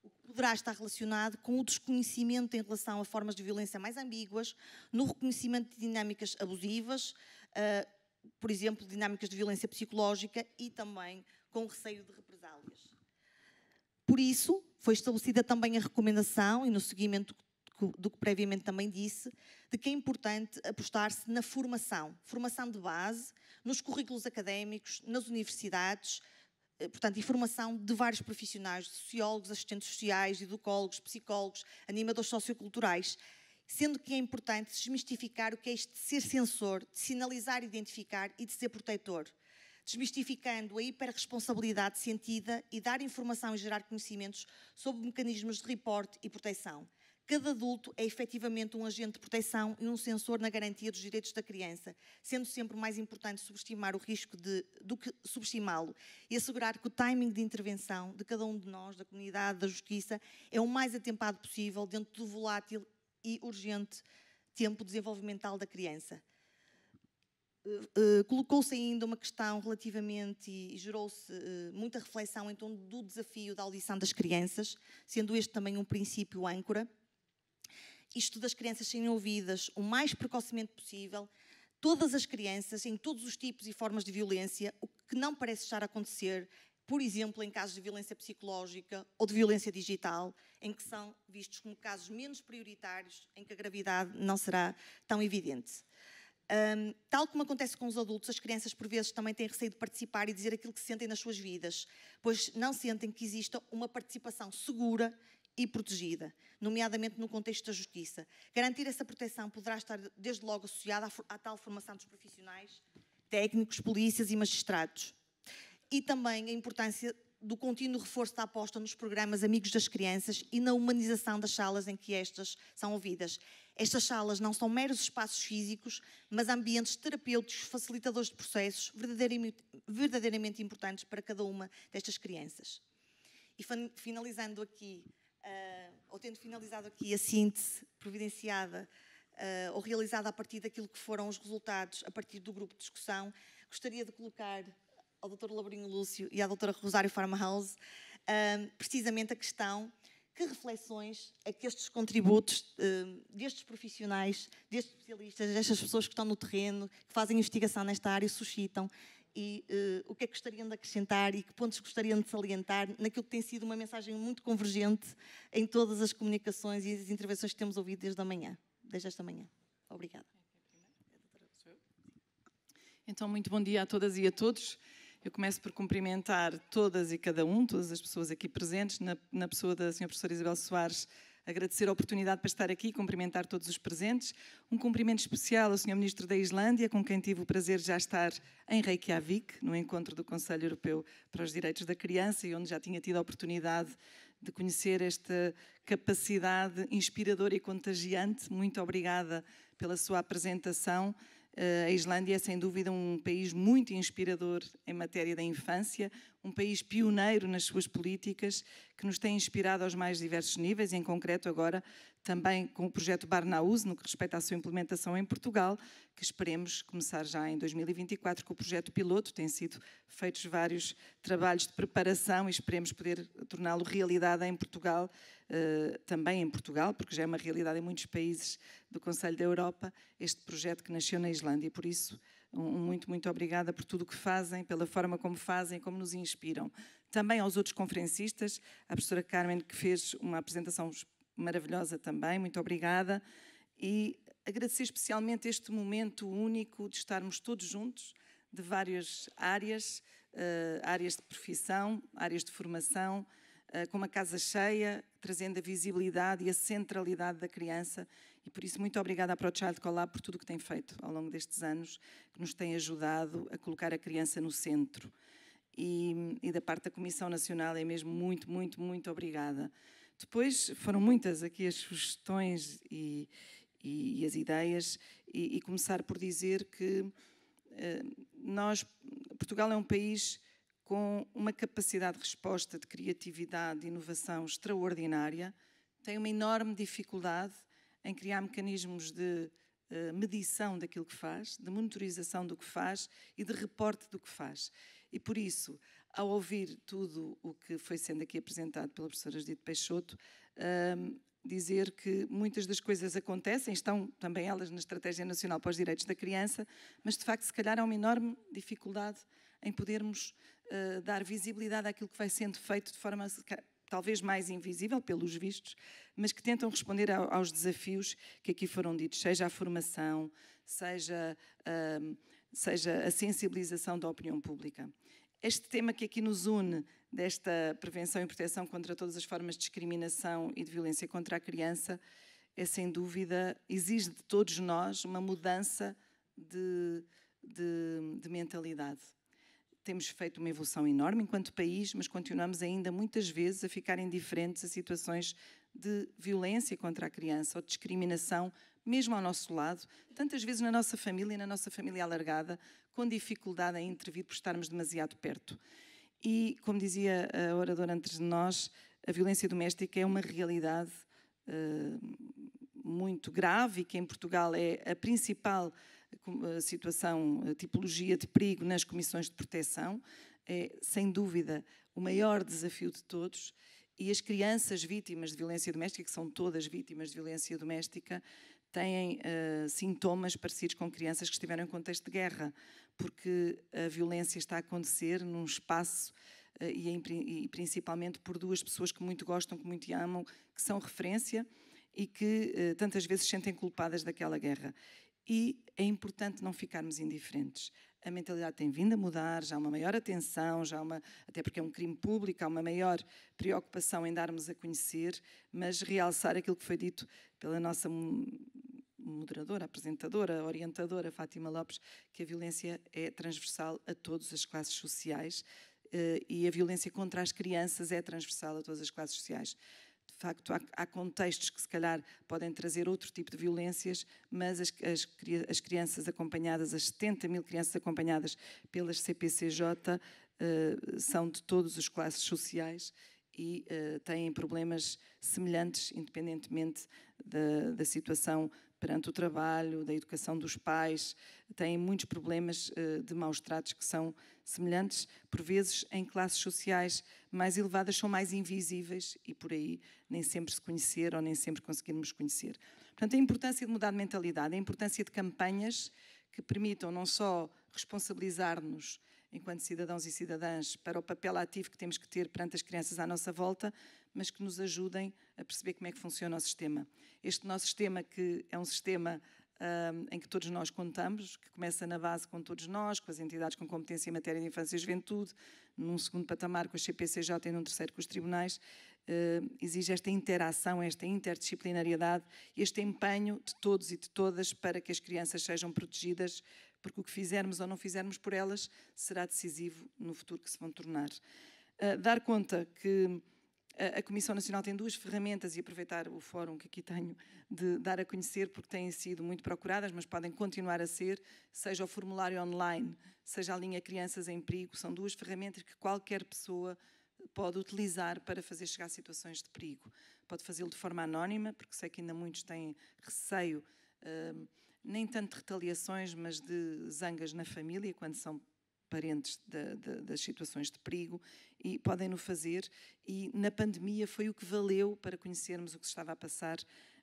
O que poderá estar relacionado com o desconhecimento em relação a formas de violência mais ambíguas, no reconhecimento de dinâmicas abusivas, por exemplo, dinâmicas de violência psicológica e também com o receio de represálias. Por isso, foi estabelecida também a recomendação, e no seguimento do que previamente também disse, de que é importante apostar-se na formação de base, nos currículos académicos, nas universidades, portanto, e formação de vários profissionais, de sociólogos, assistentes sociais, educólogos, psicólogos, animadores socioculturais, sendo que é importante desmistificar o que é isto de ser sensor, de sinalizar, identificar e de ser protetor, desmistificando a hiperresponsabilidade sentida e dar informação e gerar conhecimentos sobre mecanismos de reporte e proteção. Cada adulto é efetivamente um agente de proteção e um sensor na garantia dos direitos da criança, sendo sempre mais importante subestimar o risco do que subestimá-lo e assegurar que o timing de intervenção de cada um de nós, da comunidade, da justiça, é o mais atempado possível dentro do volátil e urgente tempo desenvolvimental da criança. Colocou-se ainda uma questão relativamente e gerou-se muita reflexão em torno do desafio da audição das crianças, sendo este também um princípio âncora. Isto das crianças serem ouvidas o mais precocemente possível, todas as crianças, em todos os tipos e formas de violência, o que não parece estar a acontecer, por exemplo, em casos de violência psicológica ou de violência digital, em que são vistos como casos menos prioritários, em que a gravidade não será tão evidente. Tal como acontece com os adultos, as crianças por vezes também têm receio de participar e dizer aquilo que sentem nas suas vidas, pois não sentem que exista uma participação segura e protegida, nomeadamente no contexto da justiça. Garantir essa proteção poderá estar desde logo associada à tal formação dos profissionais, técnicos, polícias e magistrados. E também a importância do contínuo reforço da aposta nos programas Amigos das Crianças e na humanização das salas em que estas são ouvidas. Estas salas não são meros espaços físicos, mas ambientes terapêuticos, facilitadores de processos verdadeiramente importantes para cada uma destas crianças. E finalizando aqui, ou tendo finalizado aqui a síntese providenciada ou realizada a partir daquilo que foram os resultados a partir do grupo de discussão, gostaria de colocar ao Dr. Labrinho Lúcio e à Dra. Rosário Farmhouse precisamente a questão: que reflexões é que estes contributos destes profissionais, destes especialistas, destas pessoas que estão no terreno, que fazem investigação nesta área, suscitam, e o que é que gostariam de acrescentar e que pontos gostariam de salientar naquilo que tem sido uma mensagem muito convergente em todas as comunicações e as intervenções que temos ouvido desde esta manhã. Obrigada. Então, muito bom dia a todas e a todos. Eu começo por cumprimentar todas e cada um, todas as pessoas aqui presentes, na pessoa da Sra. Professora Isabel Soares, agradecer a oportunidade para estar aqui e cumprimentar todos os presentes. Um cumprimento especial ao Sr. Ministro da Islândia, com quem tive o prazer de já estar em Reykjavik, no encontro do Conselho Europeu para os Direitos da Criança, e onde já tinha tido a oportunidade de conhecer esta capacidade inspiradora e contagiante. Muito obrigada pela sua apresentação. A Islândia é, sem dúvida, um país muito inspirador em matéria da infância, um país pioneiro nas suas políticas, que nos tem inspirado aos mais diversos níveis, em concreto agora também com o projeto Barnahus, no que respeita à sua implementação em Portugal, que esperemos começar já em 2024 com o projeto piloto. Têm sido feitos vários trabalhos de preparação e esperemos poder torná-lo realidade em Portugal, também em Portugal, porque já é uma realidade em muitos países do Conselho da Europa, este projeto que nasceu na Islândia. E por isso, muito obrigada por tudo o que fazem, pela forma como fazem, como nos inspiram. Também aos outros conferencistas, à professora Carmen, que fez uma apresentação maravilhosa também, muito obrigada. E agradecer especialmente este momento único de estarmos todos juntos, de várias áreas, áreas de profissão, áreas de formação, com uma casa cheia, trazendo a visibilidade e a centralidade da criança. E por isso, muito obrigada à ProChild Collab por tudo o que tem feito ao longo destes anos, que nos tem ajudado a colocar a criança no centro. E da parte da Comissão Nacional é mesmo muito obrigada. Depois foram muitas aqui as sugestões e as ideias, e começar por dizer que Portugal é um país com uma capacidade de resposta, de criatividade, de inovação extraordinária, tem uma enorme dificuldade em criar mecanismos de medição daquilo que faz, de monitorização do que faz e de reporte do que faz. E por isso, ao ouvir tudo o que foi sendo aqui apresentado pela professora Judite Peixoto, dizer que muitas das coisas acontecem, estão também elas na Estratégia Nacional para os Direitos da Criança, mas de facto se calhar há uma enorme dificuldade em podermos dar visibilidade àquilo que vai sendo feito de forma talvez mais invisível pelos vistos, mas que tentam responder aos desafios que aqui foram ditos, seja a formação, seja a sensibilização da opinião pública. Este tema que aqui nos une, desta prevenção e proteção contra todas as formas de discriminação e de violência contra a criança, é sem dúvida, exige de todos nós uma mudança de mentalidade. Temos feito uma evolução enorme enquanto país, mas continuamos ainda muitas vezes a ficar indiferentes a situações de violência contra a criança ou de discriminação, mesmo ao nosso lado, tantas vezes na nossa família e na nossa família alargada, com dificuldade em intervir por estarmos demasiado perto. E, como dizia a oradora antes de nós, a violência doméstica é uma realidade muito grave e que em Portugal é a principal situação, a tipologia de perigo nas comissões de proteção. É, sem dúvida, o maior desafio de todos. E as crianças vítimas de violência doméstica, que são todas vítimas de violência doméstica, têm sintomas parecidos com crianças que estiveram em contexto de guerra, porque a violência está a acontecer num espaço e principalmente por duas pessoas que muito gostam, que muito amam, que são referência e que tantas vezes se sentem culpadas daquela guerra. E é importante não ficarmos indiferentes. A mentalidade tem vindo a mudar, já há uma maior atenção, até porque é um crime público, há uma maior preocupação em darmos a conhecer, mas realçar aquilo que foi dito pela nossa moderadora, apresentadora, orientadora, Fátima Lopes, que a violência é transversal a todas as classes sociais e a violência contra as crianças é transversal a todas as classes sociais. De facto, há contextos que se calhar podem trazer outro tipo de violências, mas as crianças acompanhadas, as 70 mil crianças acompanhadas pelas CPCJ são de todas as classes sociais e têm problemas semelhantes, independentemente da situação perante o trabalho, da educação dos pais, têm muitos problemas de maus tratos que são semelhantes, por vezes em classes sociais mais elevadas são mais invisíveis e por aí nem sempre se conhecer ou nem sempre conseguirmos conhecer. Portanto, a importância de mudar de mentalidade, a importância de campanhas que permitam não só responsabilizar-nos enquanto cidadãos e cidadãs para o papel ativo que temos que ter perante as crianças à nossa volta, mas que nos ajudem a perceber como é que funciona o sistema. Este nosso sistema, que é um sistema em que todos nós contamos, que começa na base com todos nós, com as entidades com competência em matéria de infância e juventude, num segundo patamar com a CPCJ e num terceiro com os tribunais. Exige esta interação, esta interdisciplinariedade, este empenho de todos e de todas para que as crianças sejam protegidas, porque o que fizermos ou não fizermos por elas será decisivo no futuro que se vão tornar. Dar conta que a Comissão Nacional tem 2 ferramentas, e aproveitar o fórum que aqui tenho de dar a conhecer, porque têm sido muito procuradas, mas podem continuar a ser, seja o formulário online, seja a linha Crianças em Perigo. São 2 ferramentas que qualquer pessoa pode utilizar para fazer chegar a situações de perigo. Pode fazê-lo de forma anónima, porque sei que ainda muitos têm receio, nem tanto de retaliações, mas de zangas na família, quando são parentes das situações de perigo, e podem-no fazer, e na pandemia foi o que valeu para conhecermos o que se estava a passar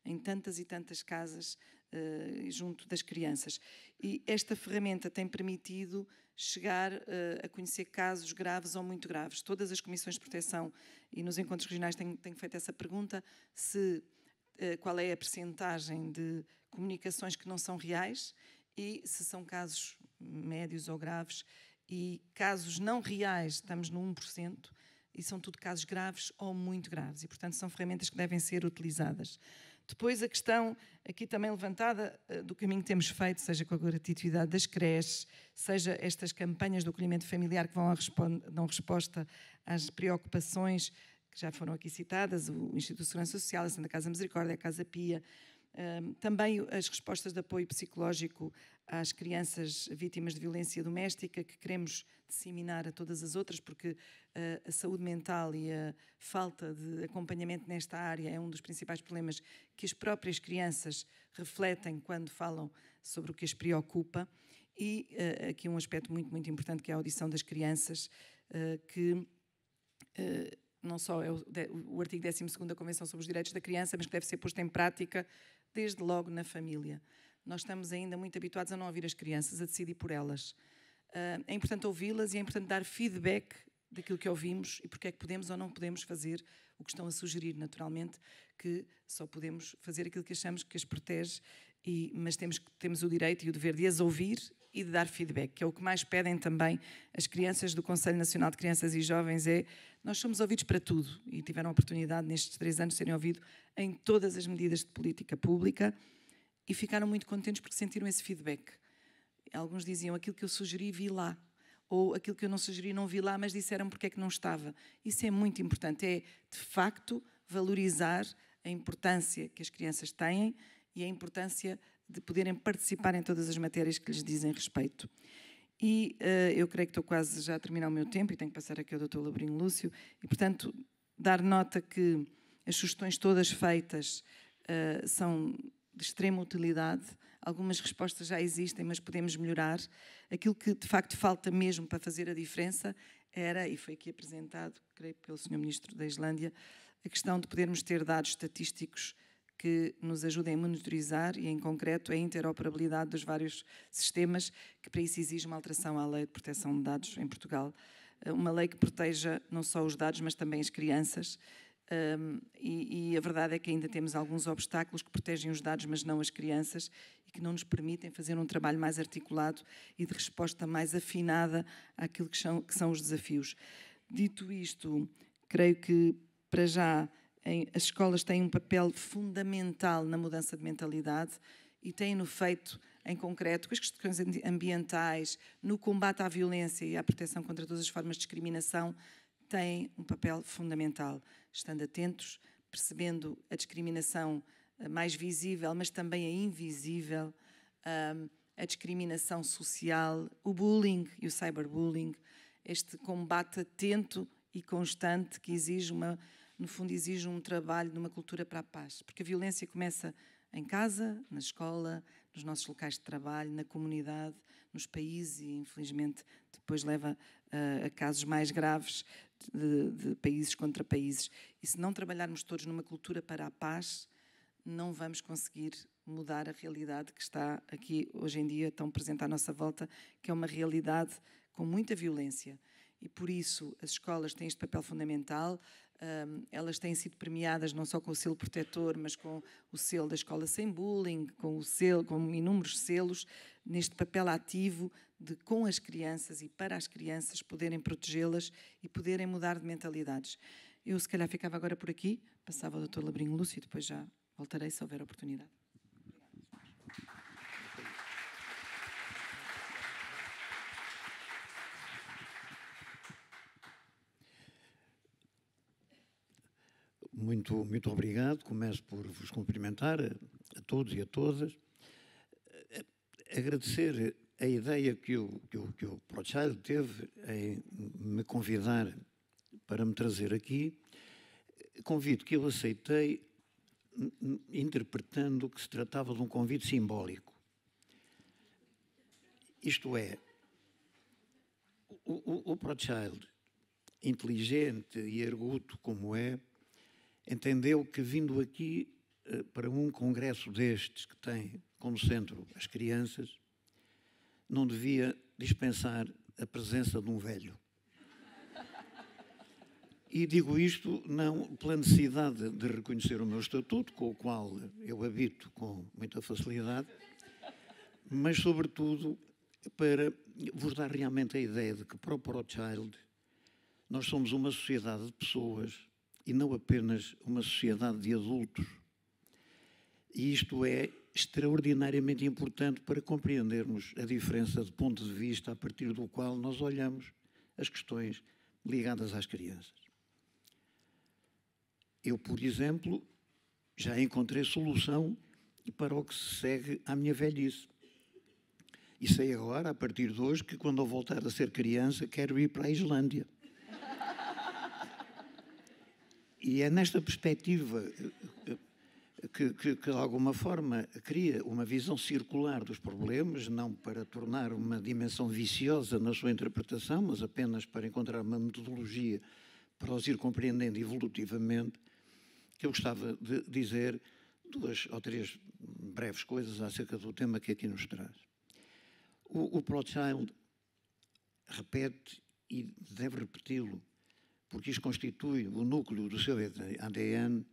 em tantas e tantas casas junto das crianças. E esta ferramenta tem permitido chegar a conhecer casos graves ou muito graves. Todas as comissões de proteção e nos encontros regionais têm feito essa pergunta, qual é a percentagem de comunicações que não são reais e se são casos médios ou graves. E casos não reais, estamos no 1%, e são tudo casos graves ou muito graves. E, portanto, são ferramentas que devem ser utilizadas. Depois, a questão aqui também levantada do caminho que temos feito, seja com a gratuidade das creches, seja estas campanhas de acolhimento familiar que dão resposta às preocupações que já foram aqui citadas, o Instituto de Segurança Social, a Santa Casa Misericórdia, a Casa Pia, também as respostas de apoio psicológico às crianças vítimas de violência doméstica, que queremos disseminar a todas as outras, porque a saúde mental e a falta de acompanhamento nesta área é um dos principais problemas que as próprias crianças refletem quando falam sobre o que as preocupa. E aqui um aspecto muito, muito importante, que é a audição das crianças, que não só é o artigo 12º da Convenção sobre os Direitos da Criança, mas que deve ser posto em prática desde logo na família. Nós estamos ainda muito habituados a não ouvir as crianças, a decidir por elas. É importante ouvi-las e é importante dar feedback daquilo que ouvimos e porque é que podemos ou não podemos fazer o que estão a sugerir. Naturalmente que só podemos fazer aquilo que achamos que as protege, mas temos o direito e o dever de as ouvir e de dar feedback, que é o que mais pedem também as crianças do Conselho Nacional de Crianças e Jovens. Nós somos ouvidos para tudo e tiveram a oportunidade nestes 3 anos de serem ouvidos em todas as medidas de política pública e ficaram muito contentes porque sentiram esse feedback. Alguns diziam: aquilo que eu sugeri vi lá, ou aquilo que eu não sugeri não vi lá, mas disseram porque é que não estava. Isso é muito importante, é de facto valorizar a importância que as crianças têm e a importância de poderem participar em todas as matérias que lhes dizem respeito. E eu creio que estou quase já a terminar o meu tempo e tenho que passar aqui ao Dr. Labrinho Lúcio e, portanto, dar nota que as sugestões todas feitas são de extrema utilidade. Algumas respostas já existem, mas podemos melhorar. Aquilo que, de facto, falta mesmo para fazer a diferença era, e foi aqui apresentado, creio pelo Sr. Ministro da Islândia, a questão de podermos ter dados estatísticos que nos ajudem a monitorizar e, em concreto, a interoperabilidade dos vários sistemas, que para isso exige uma alteração à Lei de Proteção de Dados em Portugal. Uma lei que proteja não só os dados, mas também as crianças. E a verdade é que ainda temos alguns obstáculos que protegem os dados, mas não as crianças, e que não nos permitem fazer um trabalho mais articulado e de resposta mais afinada àquilo que são os desafios. Dito isto, creio que, para já, as escolas têm um papel fundamental na mudança de mentalidade e têm-no feito em concreto com as questões ambientais, no combate à violência e à proteção contra todas as formas de discriminação, têm um papel fundamental, estando atentos, percebendo a discriminação mais visível, mas também a invisível, a discriminação social, o bullying e o cyberbullying, este combate atento e constante que no fundo exige um trabalho numa cultura para a paz, porque a violência começa em casa, na escola, nos nossos locais de trabalho, na comunidade, nos países e, infelizmente, depois leva a casos mais graves de países contra países. E se não trabalharmos todos numa cultura para a paz, não vamos conseguir mudar a realidade que está aqui hoje em dia tão presente à nossa volta, que é uma realidade com muita violência. e por isso as escolas têm este papel fundamental. Elas têm sido premiadas não só com o selo protetor, mas com o selo da Escola Sem Bullying, com inúmeros selos, neste papel ativo de, com as crianças e para as crianças, poderem protegê-las e poderem mudar de mentalidades. Eu, se calhar, ficava agora por aqui, passava ao Dr. Labrinho Lúcio e depois já voltarei se houver oportunidade. Muito obrigado. Começo por vos cumprimentar a todos e a todas. Agradecer a ideia que o ProChild teve em me convidar para me trazer aqui. Convite que eu aceitei, interpretando que se tratava de um convite simbólico. Isto é, o ProChild, inteligente e erguto como é, entendeu que, vindo aqui para um congresso destes, que tem como centro as crianças, não devia dispensar a presença de um velho. E digo isto não pela necessidade de reconhecer o meu estatuto, com o qual eu habito com muita facilidade, mas, sobretudo, para vos dar realmente a ideia de que, para o ProChild, nós somos uma sociedade de pessoas e não apenas uma sociedade de adultos. E isto é extraordinariamente importante para compreendermos a diferença de ponto de vista a partir do qual nós olhamos as questões ligadas às crianças. Eu, por exemplo, já encontrei solução para o que se segue à minha velhice. E sei agora, a partir de hoje, que quando eu voltar a ser criança, quero ir para a Islândia. E é nesta perspectiva que de alguma forma, cria uma visão circular dos problemas, não para tornar uma dimensão viciosa na sua interpretação, mas apenas para encontrar uma metodologia para os ir compreendendo evolutivamente, que eu gostava de dizer 2 ou 3 breves coisas acerca do tema que aqui nos traz. O ProChild repete e deve repeti-lo, porque isto constitui o núcleo do seu ADN,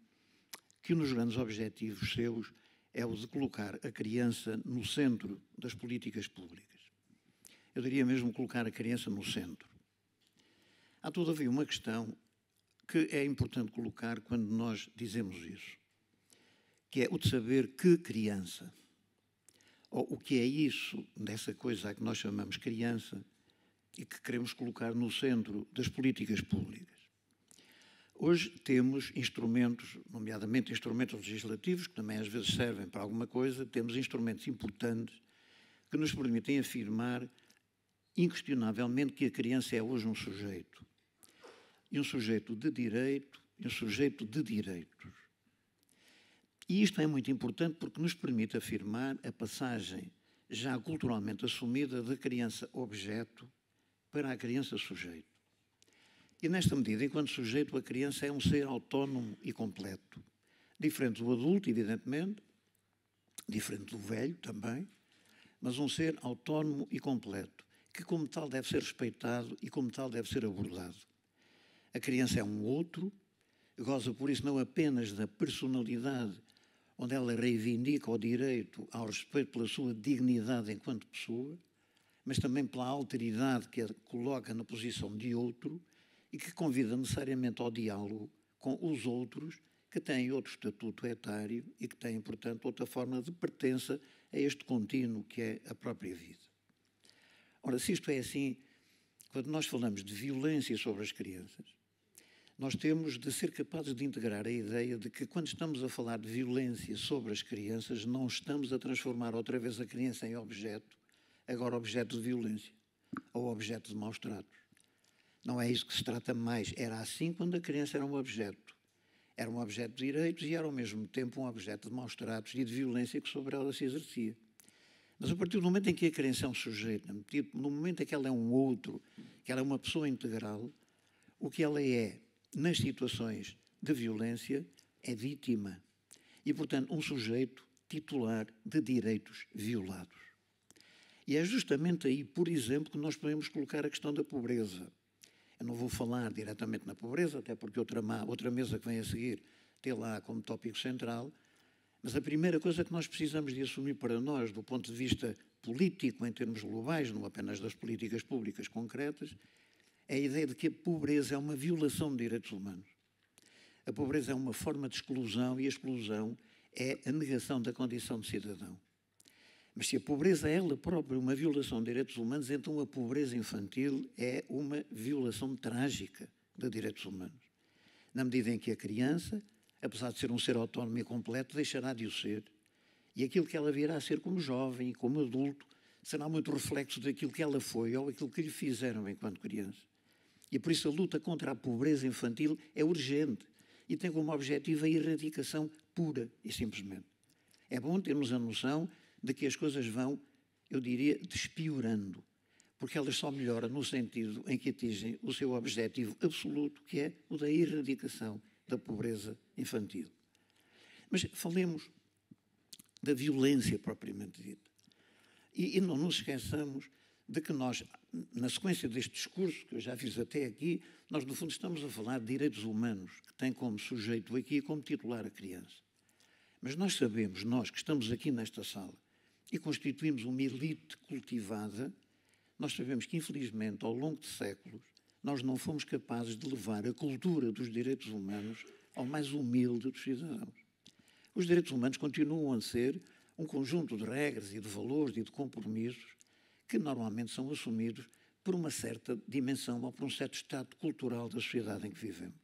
que um dos grandes objetivos seus é o de colocar a criança no centro das políticas públicas. Eu diria mesmo colocar a criança no centro. Há, todavia, uma questão que é importante colocar quando nós dizemos isso, que é o de saber que criança, ou o que é isso, dessa coisa a que nós chamamos criança, e que queremos colocar no centro das políticas públicas. Hoje temos instrumentos, nomeadamente instrumentos legislativos, que também às vezes servem para alguma coisa, temos instrumentos importantes que nos permitem afirmar inquestionavelmente que a criança é hoje um sujeito. E um sujeito de direito e um sujeito de direitos. E isto é muito importante porque nos permite afirmar a passagem já culturalmente assumida da criança objeto para a criança sujeito. E nesta medida, enquanto sujeito, a criança é um ser autónomo e completo. Diferente do adulto, evidentemente, diferente do velho também, mas um ser autónomo e completo, que como tal deve ser respeitado e como tal deve ser abordado. A criança é um outro, goza por isso não apenas da personalidade, onde ela reivindica o direito ao respeito pela sua dignidade enquanto pessoa, mas também pela alteridade que a coloca na posição de outro e que convida necessariamente ao diálogo com os outros que têm outro estatuto etário e que têm, portanto, outra forma de pertença a este contínuo que é a própria vida. Ora, se isto é assim, quando nós falamos de violência sobre as crianças, nós temos de ser capazes de integrar a ideia de que quando estamos a falar de violência sobre as crianças, não estamos a transformar outra vez a criança em objeto, agora objeto de violência, ou objeto de maus tratos. Não é isso que se trata mais. Era assim quando a criança era um objeto. Era um objeto de direitos e era ao mesmo tempo um objeto de maus tratos e de violência que sobre ela se exercia. Mas a partir do momento em que a criança é um sujeito, no momento em que ela é um outro, que ela é uma pessoa integral, o que ela é nas situações de violência é vítima. E, portanto, um sujeito titular de direitos violados. E é justamente aí, por exemplo, que nós podemos colocar a questão da pobreza. Eu não vou falar diretamente na pobreza, até porque outra mesa que vem a seguir tem lá como tópico central, mas a primeira coisa que nós precisamos de assumir para nós, do ponto de vista político, em termos globais, não apenas das políticas públicas concretas, é a ideia de que a pobreza é uma violação de direitos humanos. A pobreza é uma forma de exclusão e a exclusão é a negação da condição de cidadão. Mas se a pobreza é ela própria uma violação de direitos humanos, então a pobreza infantil é uma violação trágica de direitos humanos. Na medida em que a criança, apesar de ser um ser autónomo e completo, deixará de o ser. E aquilo que ela virá a ser como jovem e como adulto será muito reflexo daquilo que ela foi ou aquilo que lhe fizeram enquanto criança. E por isso a luta contra a pobreza infantil é urgente e tem como objetivo a erradicação pura e simplesmente. É bom termos a noção de que as coisas vão, eu diria, despiorando, porque elas só melhoram no sentido em que atingem o seu objetivo absoluto, que é o da erradicação da pobreza infantil. Mas falemos da violência propriamente dita. E não nos esqueçamos de que nós, na sequência deste discurso que eu já fiz até aqui, nós no fundo estamos a falar de direitos humanos, que têm como sujeito aqui, como titular a criança. Mas nós sabemos, nós que estamos aqui nesta sala e constituímos uma elite cultivada, nós sabemos que infelizmente ao longo de séculos nós não fomos capazes de levar a cultura dos direitos humanos ao mais humilde dos cidadãos. Os direitos humanos continuam a ser um conjunto de regras e de valores e de compromissos que normalmente são assumidos por uma certa dimensão ou por um certo estado cultural da sociedade em que vivemos.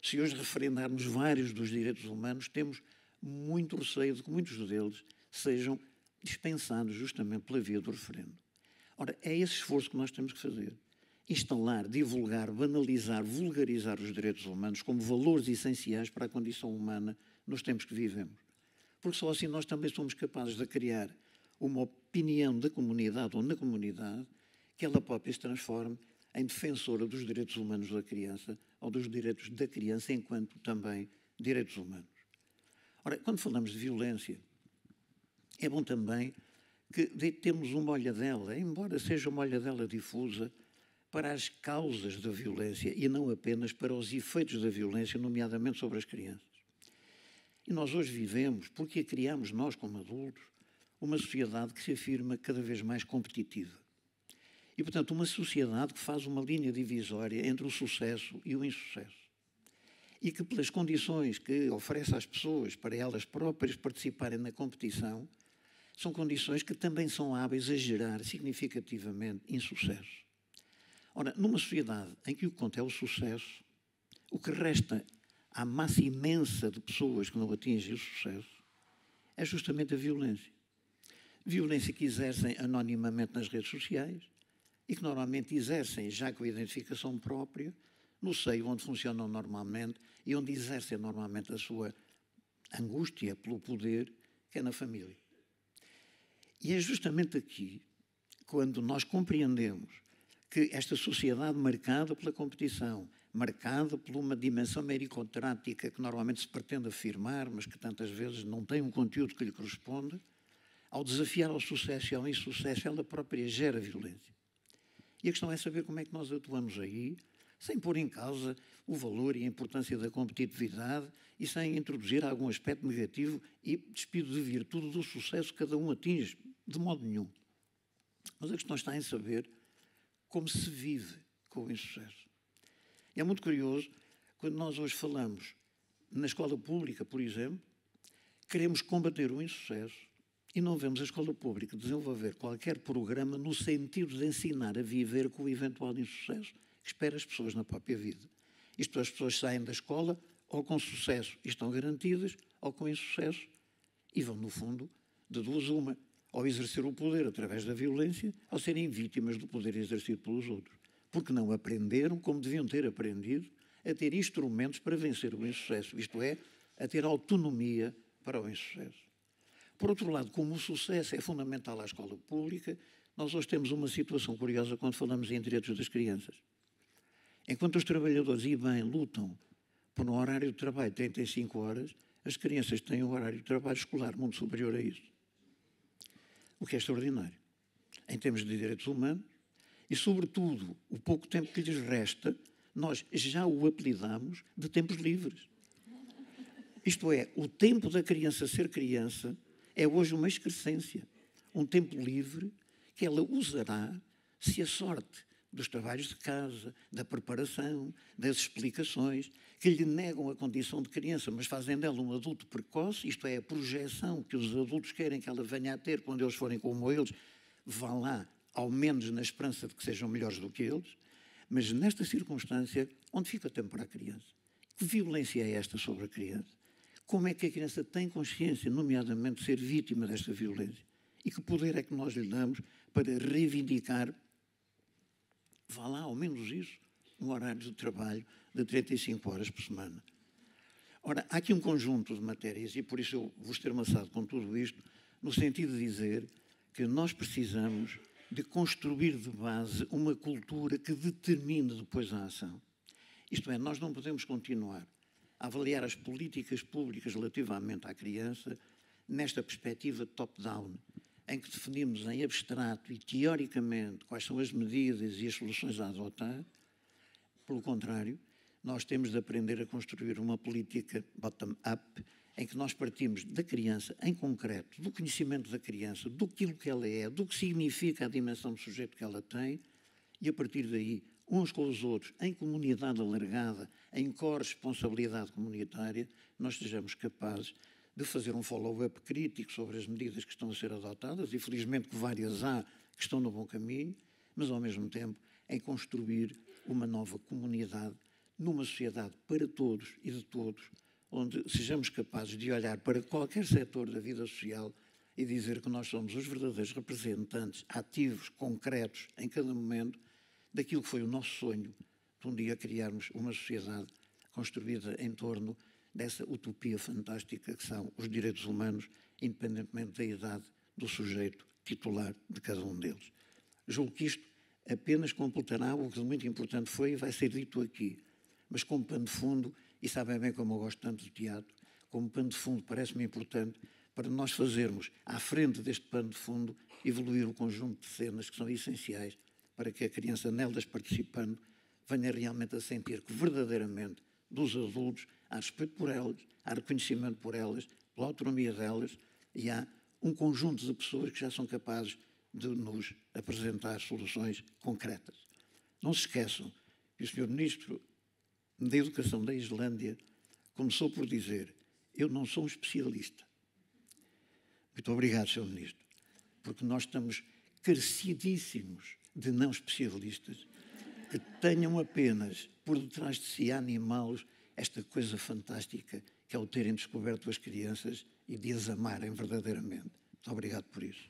Se hoje referendarmos vários dos direitos humanos, temos muito receio de que muitos deles sejam dispensados justamente pela via do referendo. Ora, é esse esforço que nós temos que fazer. Instalar, divulgar, banalizar, vulgarizar os direitos humanos como valores essenciais para a condição humana nos tempos que vivemos. Porque só assim nós também somos capazes de criar uma opinião da comunidade ou na comunidade que ela própria se transforme em defensora dos direitos humanos da criança ou dos direitos da criança enquanto também direitos humanos. Ora, quando falamos de violência, é bom também que temos uma olhadela, embora seja uma olhadela difusa, para as causas da violência e não apenas para os efeitos da violência, nomeadamente sobre as crianças. E nós hoje vivemos, porque a criamos nós como adultos, uma sociedade que se afirma cada vez mais competitiva. E, portanto, uma sociedade que faz uma linha divisória entre o sucesso e o insucesso. E que, pelas condições que oferece às pessoas para elas próprias participarem na competição, são condições que também são hábeis a gerar significativamente insucesso. Ora, numa sociedade em que o que conta é o sucesso, o que resta à massa imensa de pessoas que não atingem o sucesso é justamente a violência. Violência que exercem anonimamente nas redes sociais e que normalmente exercem, já com a identificação própria, no seio onde funcionam normalmente e onde exercem normalmente a sua angústia pelo poder, que é na família. E é justamente aqui, quando nós compreendemos que esta sociedade marcada pela competição, marcada por uma dimensão meritocrática que normalmente se pretende afirmar, mas que tantas vezes não tem um conteúdo que lhe corresponde, ao desafiar ao sucesso e ao insucesso, ela própria gera violência. E a questão é saber como é que nós atuamos aí, sem pôr em causa o valor e a importância da competitividade e sem introduzir algum aspecto negativo e despido de virtude do sucesso que cada um atinge, de modo nenhum. Mas a questão está em saber como se vive com o insucesso. E é muito curioso, quando nós hoje falamos na escola pública, por exemplo, queremos combater o insucesso e não vemos a escola pública desenvolver qualquer programa no sentido de ensinar a viver com o eventual insucesso que espera as pessoas na própria vida. Isto, as pessoas saem da escola ou com sucesso e estão garantidas, ou com insucesso e vão, no fundo, de duas uma, ou exercer o poder através da violência, ou serem vítimas do poder exercido pelos outros. Porque não aprenderam, como deviam ter aprendido, a ter instrumentos para vencer o insucesso, isto é, a ter autonomia para o insucesso. Por outro lado, como o sucesso é fundamental à escola pública, nós hoje temos uma situação curiosa quando falamos em direitos das crianças. Enquanto os trabalhadores, e bem, lutam por um horário de trabalho de 35 horas, as crianças têm um horário de trabalho escolar muito superior a isso. O que é extraordinário, em termos de direitos humanos, E, sobretudo, o pouco tempo que lhes resta, nós já o apelidamos de tempos livres. Isto é, o tempo da criança ser criança é hoje uma excrescência. Um tempo livre que ela usará se a sorte dos trabalhos de casa, da preparação, das explicações, que lhe negam a condição de criança, mas fazem dela um adulto precoce, isto é, a projeção que os adultos querem que ela venha a ter quando eles forem como eles, vá lá, ao menos na esperança de que sejam melhores do que eles, mas nesta circunstância, onde fica tempo para a criança? Que violência é esta sobre a criança? Como é que a criança tem consciência, nomeadamente, de ser vítima desta violência? E que poder é que nós lhe damos para reivindicar, vá lá, ao menos isso, um horário de trabalho de 35 horas por semana? Ora, há aqui um conjunto de matérias, e por isso eu vou extremaçado com tudo isto, no sentido de dizer que nós precisamos de construir de base uma cultura que determine depois a ação. Isto é, nós não podemos continuar a avaliar as políticas públicas relativamente à criança nesta perspectiva top-down, em que definimos em abstrato e teoricamente quais são as medidas e as soluções a adotar. Pelo contrário, nós temos de aprender a construir uma política bottom-up, em que nós partimos da criança, em concreto, do conhecimento da criança, do que ela é, do que significa a dimensão do sujeito que ela tem, e a partir daí, uns com os outros, em comunidade alargada, em corresponsabilidade comunitária, nós sejamos capazes de fazer um follow-up crítico sobre as medidas que estão a ser adotadas, e felizmente que várias há que estão no bom caminho, mas ao mesmo tempo em construir uma nova comunidade, numa sociedade para todos e de todos, onde sejamos capazes de olhar para qualquer setor da vida social e dizer que nós somos os verdadeiros representantes ativos, concretos, em cada momento, daquilo que foi o nosso sonho, de um dia criarmos uma sociedade construída em torno dessa utopia fantástica que são os direitos humanos, independentemente da idade do sujeito titular de cada um deles. Julgo que isto apenas completará o que de muito importante foi e vai ser dito aqui, mas como pano de fundo, e sabem bem como eu gosto tanto de teatro, como pano de fundo parece-me importante para nós fazermos, à frente deste pano de fundo, evoluir o conjunto de cenas que são essenciais para que a criança nelas participando venha realmente a sentir que verdadeiramente dos adultos há respeito por elas, há reconhecimento por elas, pela autonomia delas, e há um conjunto de pessoas que já são capazes de nos apresentar soluções concretas. Não se esqueçam que o Sr. Ministro da Educação da Islândia começou por dizer: eu não sou um especialista. Muito obrigado, Sr. Ministro, porque nós estamos carecidíssimos de não especialistas que tenham apenas por detrás de si animá-los esta coisa fantástica que é o terem descoberto as crianças e de as amarem verdadeiramente. Muito obrigado por isso.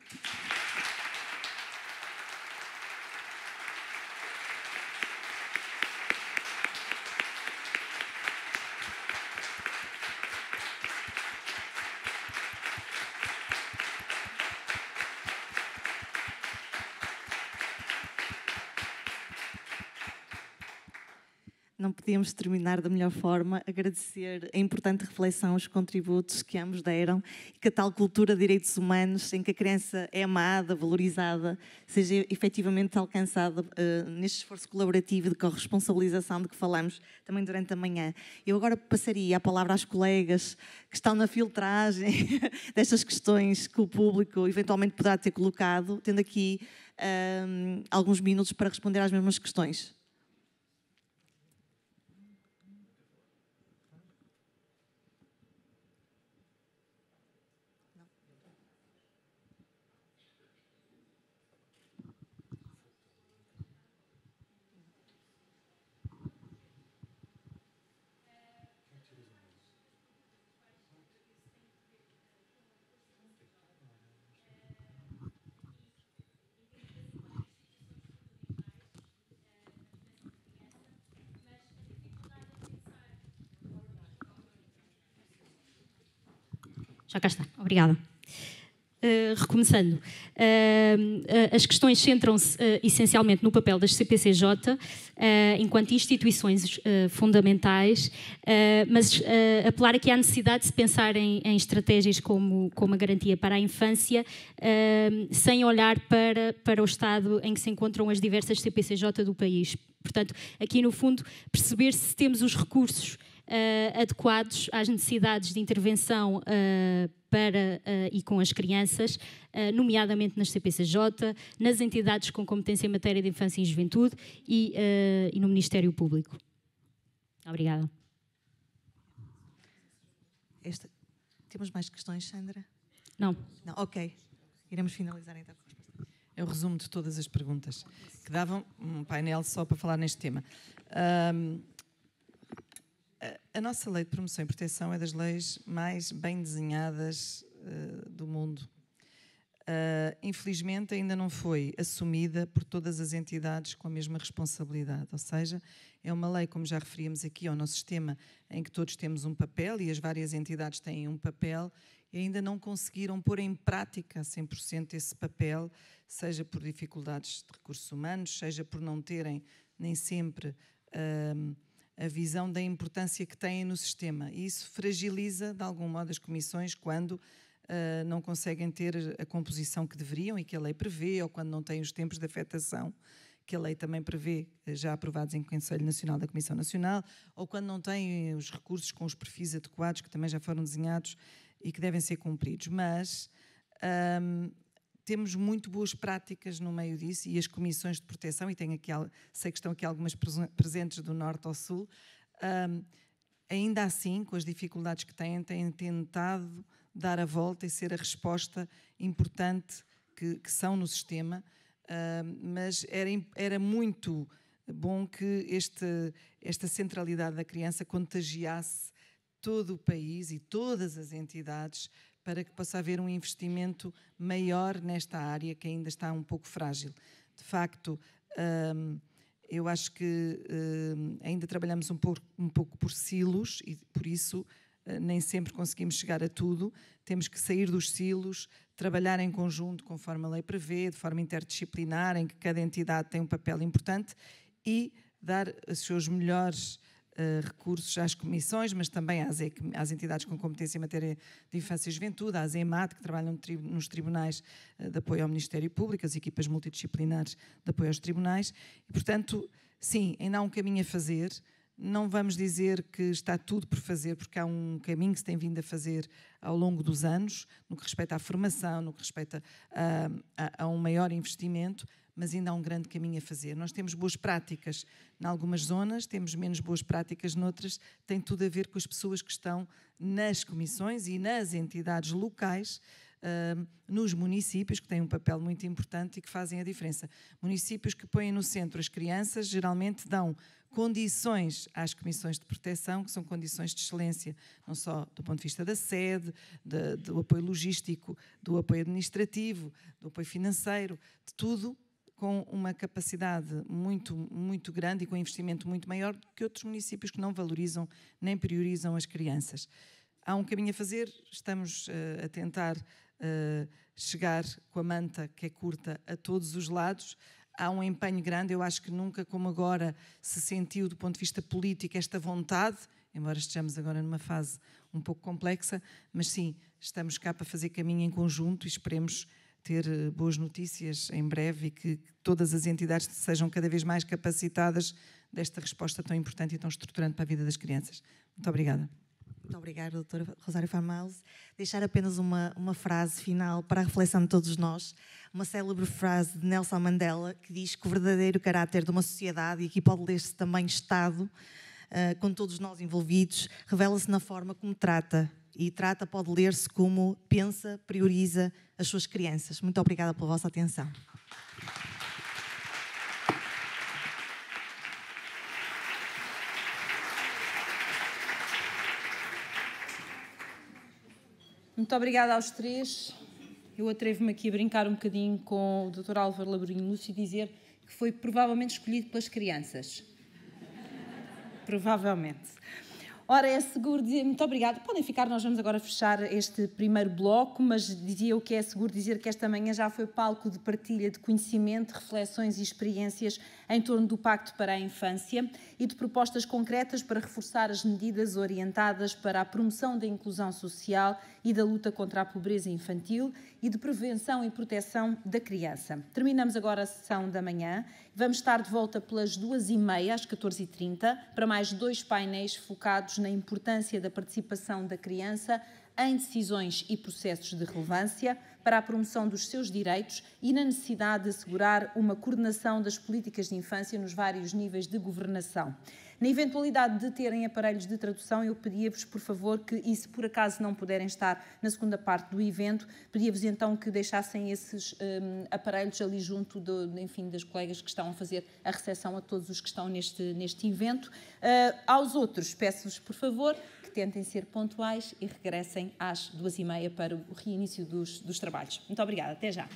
Não podíamos terminar da melhor forma, agradecer a importante reflexão, os contributos que ambos deram e que a tal cultura de direitos humanos, em que a criança é amada, valorizada, seja efetivamente alcançada neste esforço colaborativo de corresponsabilização de que falamos também durante a manhã. Eu agora passaria a palavra às colegas que estão na filtragem destas questões que o público eventualmente poderá ter colocado, tendo aqui alguns minutos para responder às mesmas questões. Já cá está, obrigada. recomeçando, as questões centram-se essencialmente no papel das CPCJ enquanto instituições fundamentais, mas apelar aqui à necessidade de se pensar em estratégias como a garantia para a infância, sem olhar para o estado em que se encontram as diversas CPCJ do país. Portanto, aqui no fundo, perceber se temos os recursos adequados às necessidades de intervenção para e com as crianças, nomeadamente nas CPCJ, nas entidades com competência em matéria de infância e juventude e no Ministério Público. Obrigada. Temos mais questões, Sandra? Não. Não, ok. Iremos finalizar então. É o resumo de todas as perguntas, que davam um painel só para falar neste tema. A nossa lei de promoção e proteção é das leis mais bem desenhadas do mundo. Infelizmente, ainda não foi assumida por todas as entidades com a mesma responsabilidade. Ou seja, é uma lei, como já referíamos aqui, ao nosso sistema, em que todos temos um papel e as várias entidades têm um papel e ainda não conseguiram pôr em prática 100% esse papel, seja por dificuldades de recursos humanos, seja por não terem nem sempre a visão da importância que têm no sistema. E isso fragiliza, de algum modo, as comissões quando não conseguem ter a composição que deveriam e que a lei prevê, ou quando não têm os tempos de afetação que a lei também prevê, já aprovados em Conselho Nacional da Comissão Nacional, ou quando não têm os recursos com os perfis adequados, que também já foram desenhados e que devem ser cumpridos. Mas temos muito boas práticas no meio disso e as comissões de proteção, e tenho aqui, sei que estão aqui algumas presentes do norte ao sul, ainda assim, com as dificuldades que têm tentado dar a volta e ser a resposta importante que são no sistema, mas era muito bom que esta centralidade da criança contagiasse todo o país e todas as entidades para que possa haver um investimento maior nesta área que ainda está um pouco frágil. De facto, eu acho que ainda trabalhamos um pouco por silos e por isso nem sempre conseguimos chegar a tudo. Temos que sair dos silos, trabalhar em conjunto conforme a lei prevê, de forma interdisciplinar, em que cada entidade tem um papel importante e dar os seus melhores recursos às comissões, mas também às entidades com competência em matéria de infância e juventude, às EMAD, que trabalham nos tribunais de apoio ao Ministério Público, as equipas multidisciplinares de apoio aos tribunais. E, portanto, sim, ainda há um caminho a fazer. Não vamos dizer que está tudo por fazer, porque há um caminho que se tem vindo a fazer ao longo dos anos, no que respeita à formação, no que respeita a um maior investimento, mas ainda há um grande caminho a fazer. Nós temos boas práticas em algumas zonas, temos menos boas práticas noutras, tem tudo a ver com as pessoas que estão nas comissões e nas entidades locais, nos municípios, que têm um papel muito importante e que fazem a diferença. Municípios que põem no centro as crianças, geralmente dão condições às comissões de proteção, que são condições de excelência, não só do ponto de vista da sede, do apoio logístico, do apoio administrativo, do apoio financeiro, de tudo com uma capacidade muito, muito grande e com um investimento muito maior do que outros municípios que não valorizam nem priorizam as crianças. Há um caminho a fazer, estamos a tentar chegar com a manta que é curta a todos os lados. Há um empenho grande, eu acho que nunca como agora se sentiu do ponto de vista político esta vontade, embora estejamos agora numa fase um pouco complexa, mas sim, estamos cá para fazer caminho em conjunto e esperemos ter boas notícias em breve e que todas as entidades sejam cada vez mais capacitadas desta resposta tão importante e tão estruturante para a vida das crianças. Muito obrigada. Muito obrigada, doutora Rosário Farmals. Deixar apenas uma frase final para a reflexão de todos nós, uma célebre frase de Nelson Mandela, que diz que o verdadeiro caráter de uma sociedade, e aqui pode ler-se também Estado, com todos nós envolvidos, revela-se na forma como trata. E trata pode ler-se como pensa, prioriza as suas crianças. Muito obrigada pela vossa atenção. Muito obrigada aos três. Eu atrevo-me aqui a brincar um bocadinho com o Dr. Álvaro Labourinho Lúcio e dizer que foi provavelmente escolhido pelas crianças. Provavelmente. Ora, é seguro dizer, muito obrigada. Podem ficar, nós vamos agora fechar este primeiro bloco, mas dizia eu que é seguro dizer que esta manhã já foi palco de partilha de conhecimento, reflexões e experiências em torno do Pacto para a Infância e de propostas concretas para reforçar as medidas orientadas para a promoção da inclusão social e da luta contra a pobreza infantil e de prevenção e proteção da criança. Terminamos agora a sessão da manhã. Vamos estar de volta pelas 2h30, às 14h30, para mais 2 painéis focados na importância da participação da criança em decisões e processos de relevância para a promoção dos seus direitos e na necessidade de assegurar uma coordenação das políticas de infância nos vários níveis de governação. Na eventualidade de terem aparelhos de tradução, eu pedia-vos, por favor, que, e se por acaso não puderem estar na segunda parte do evento, pedia-vos então que deixassem esses aparelhos ali junto, enfim, das colegas que estão a fazer a recepção a todos os que estão neste evento. Aos outros, peço-vos, por favor, que tentem ser pontuais e regressem às 2h30 para o reinício dos trabalhos. Muito obrigada. Até já.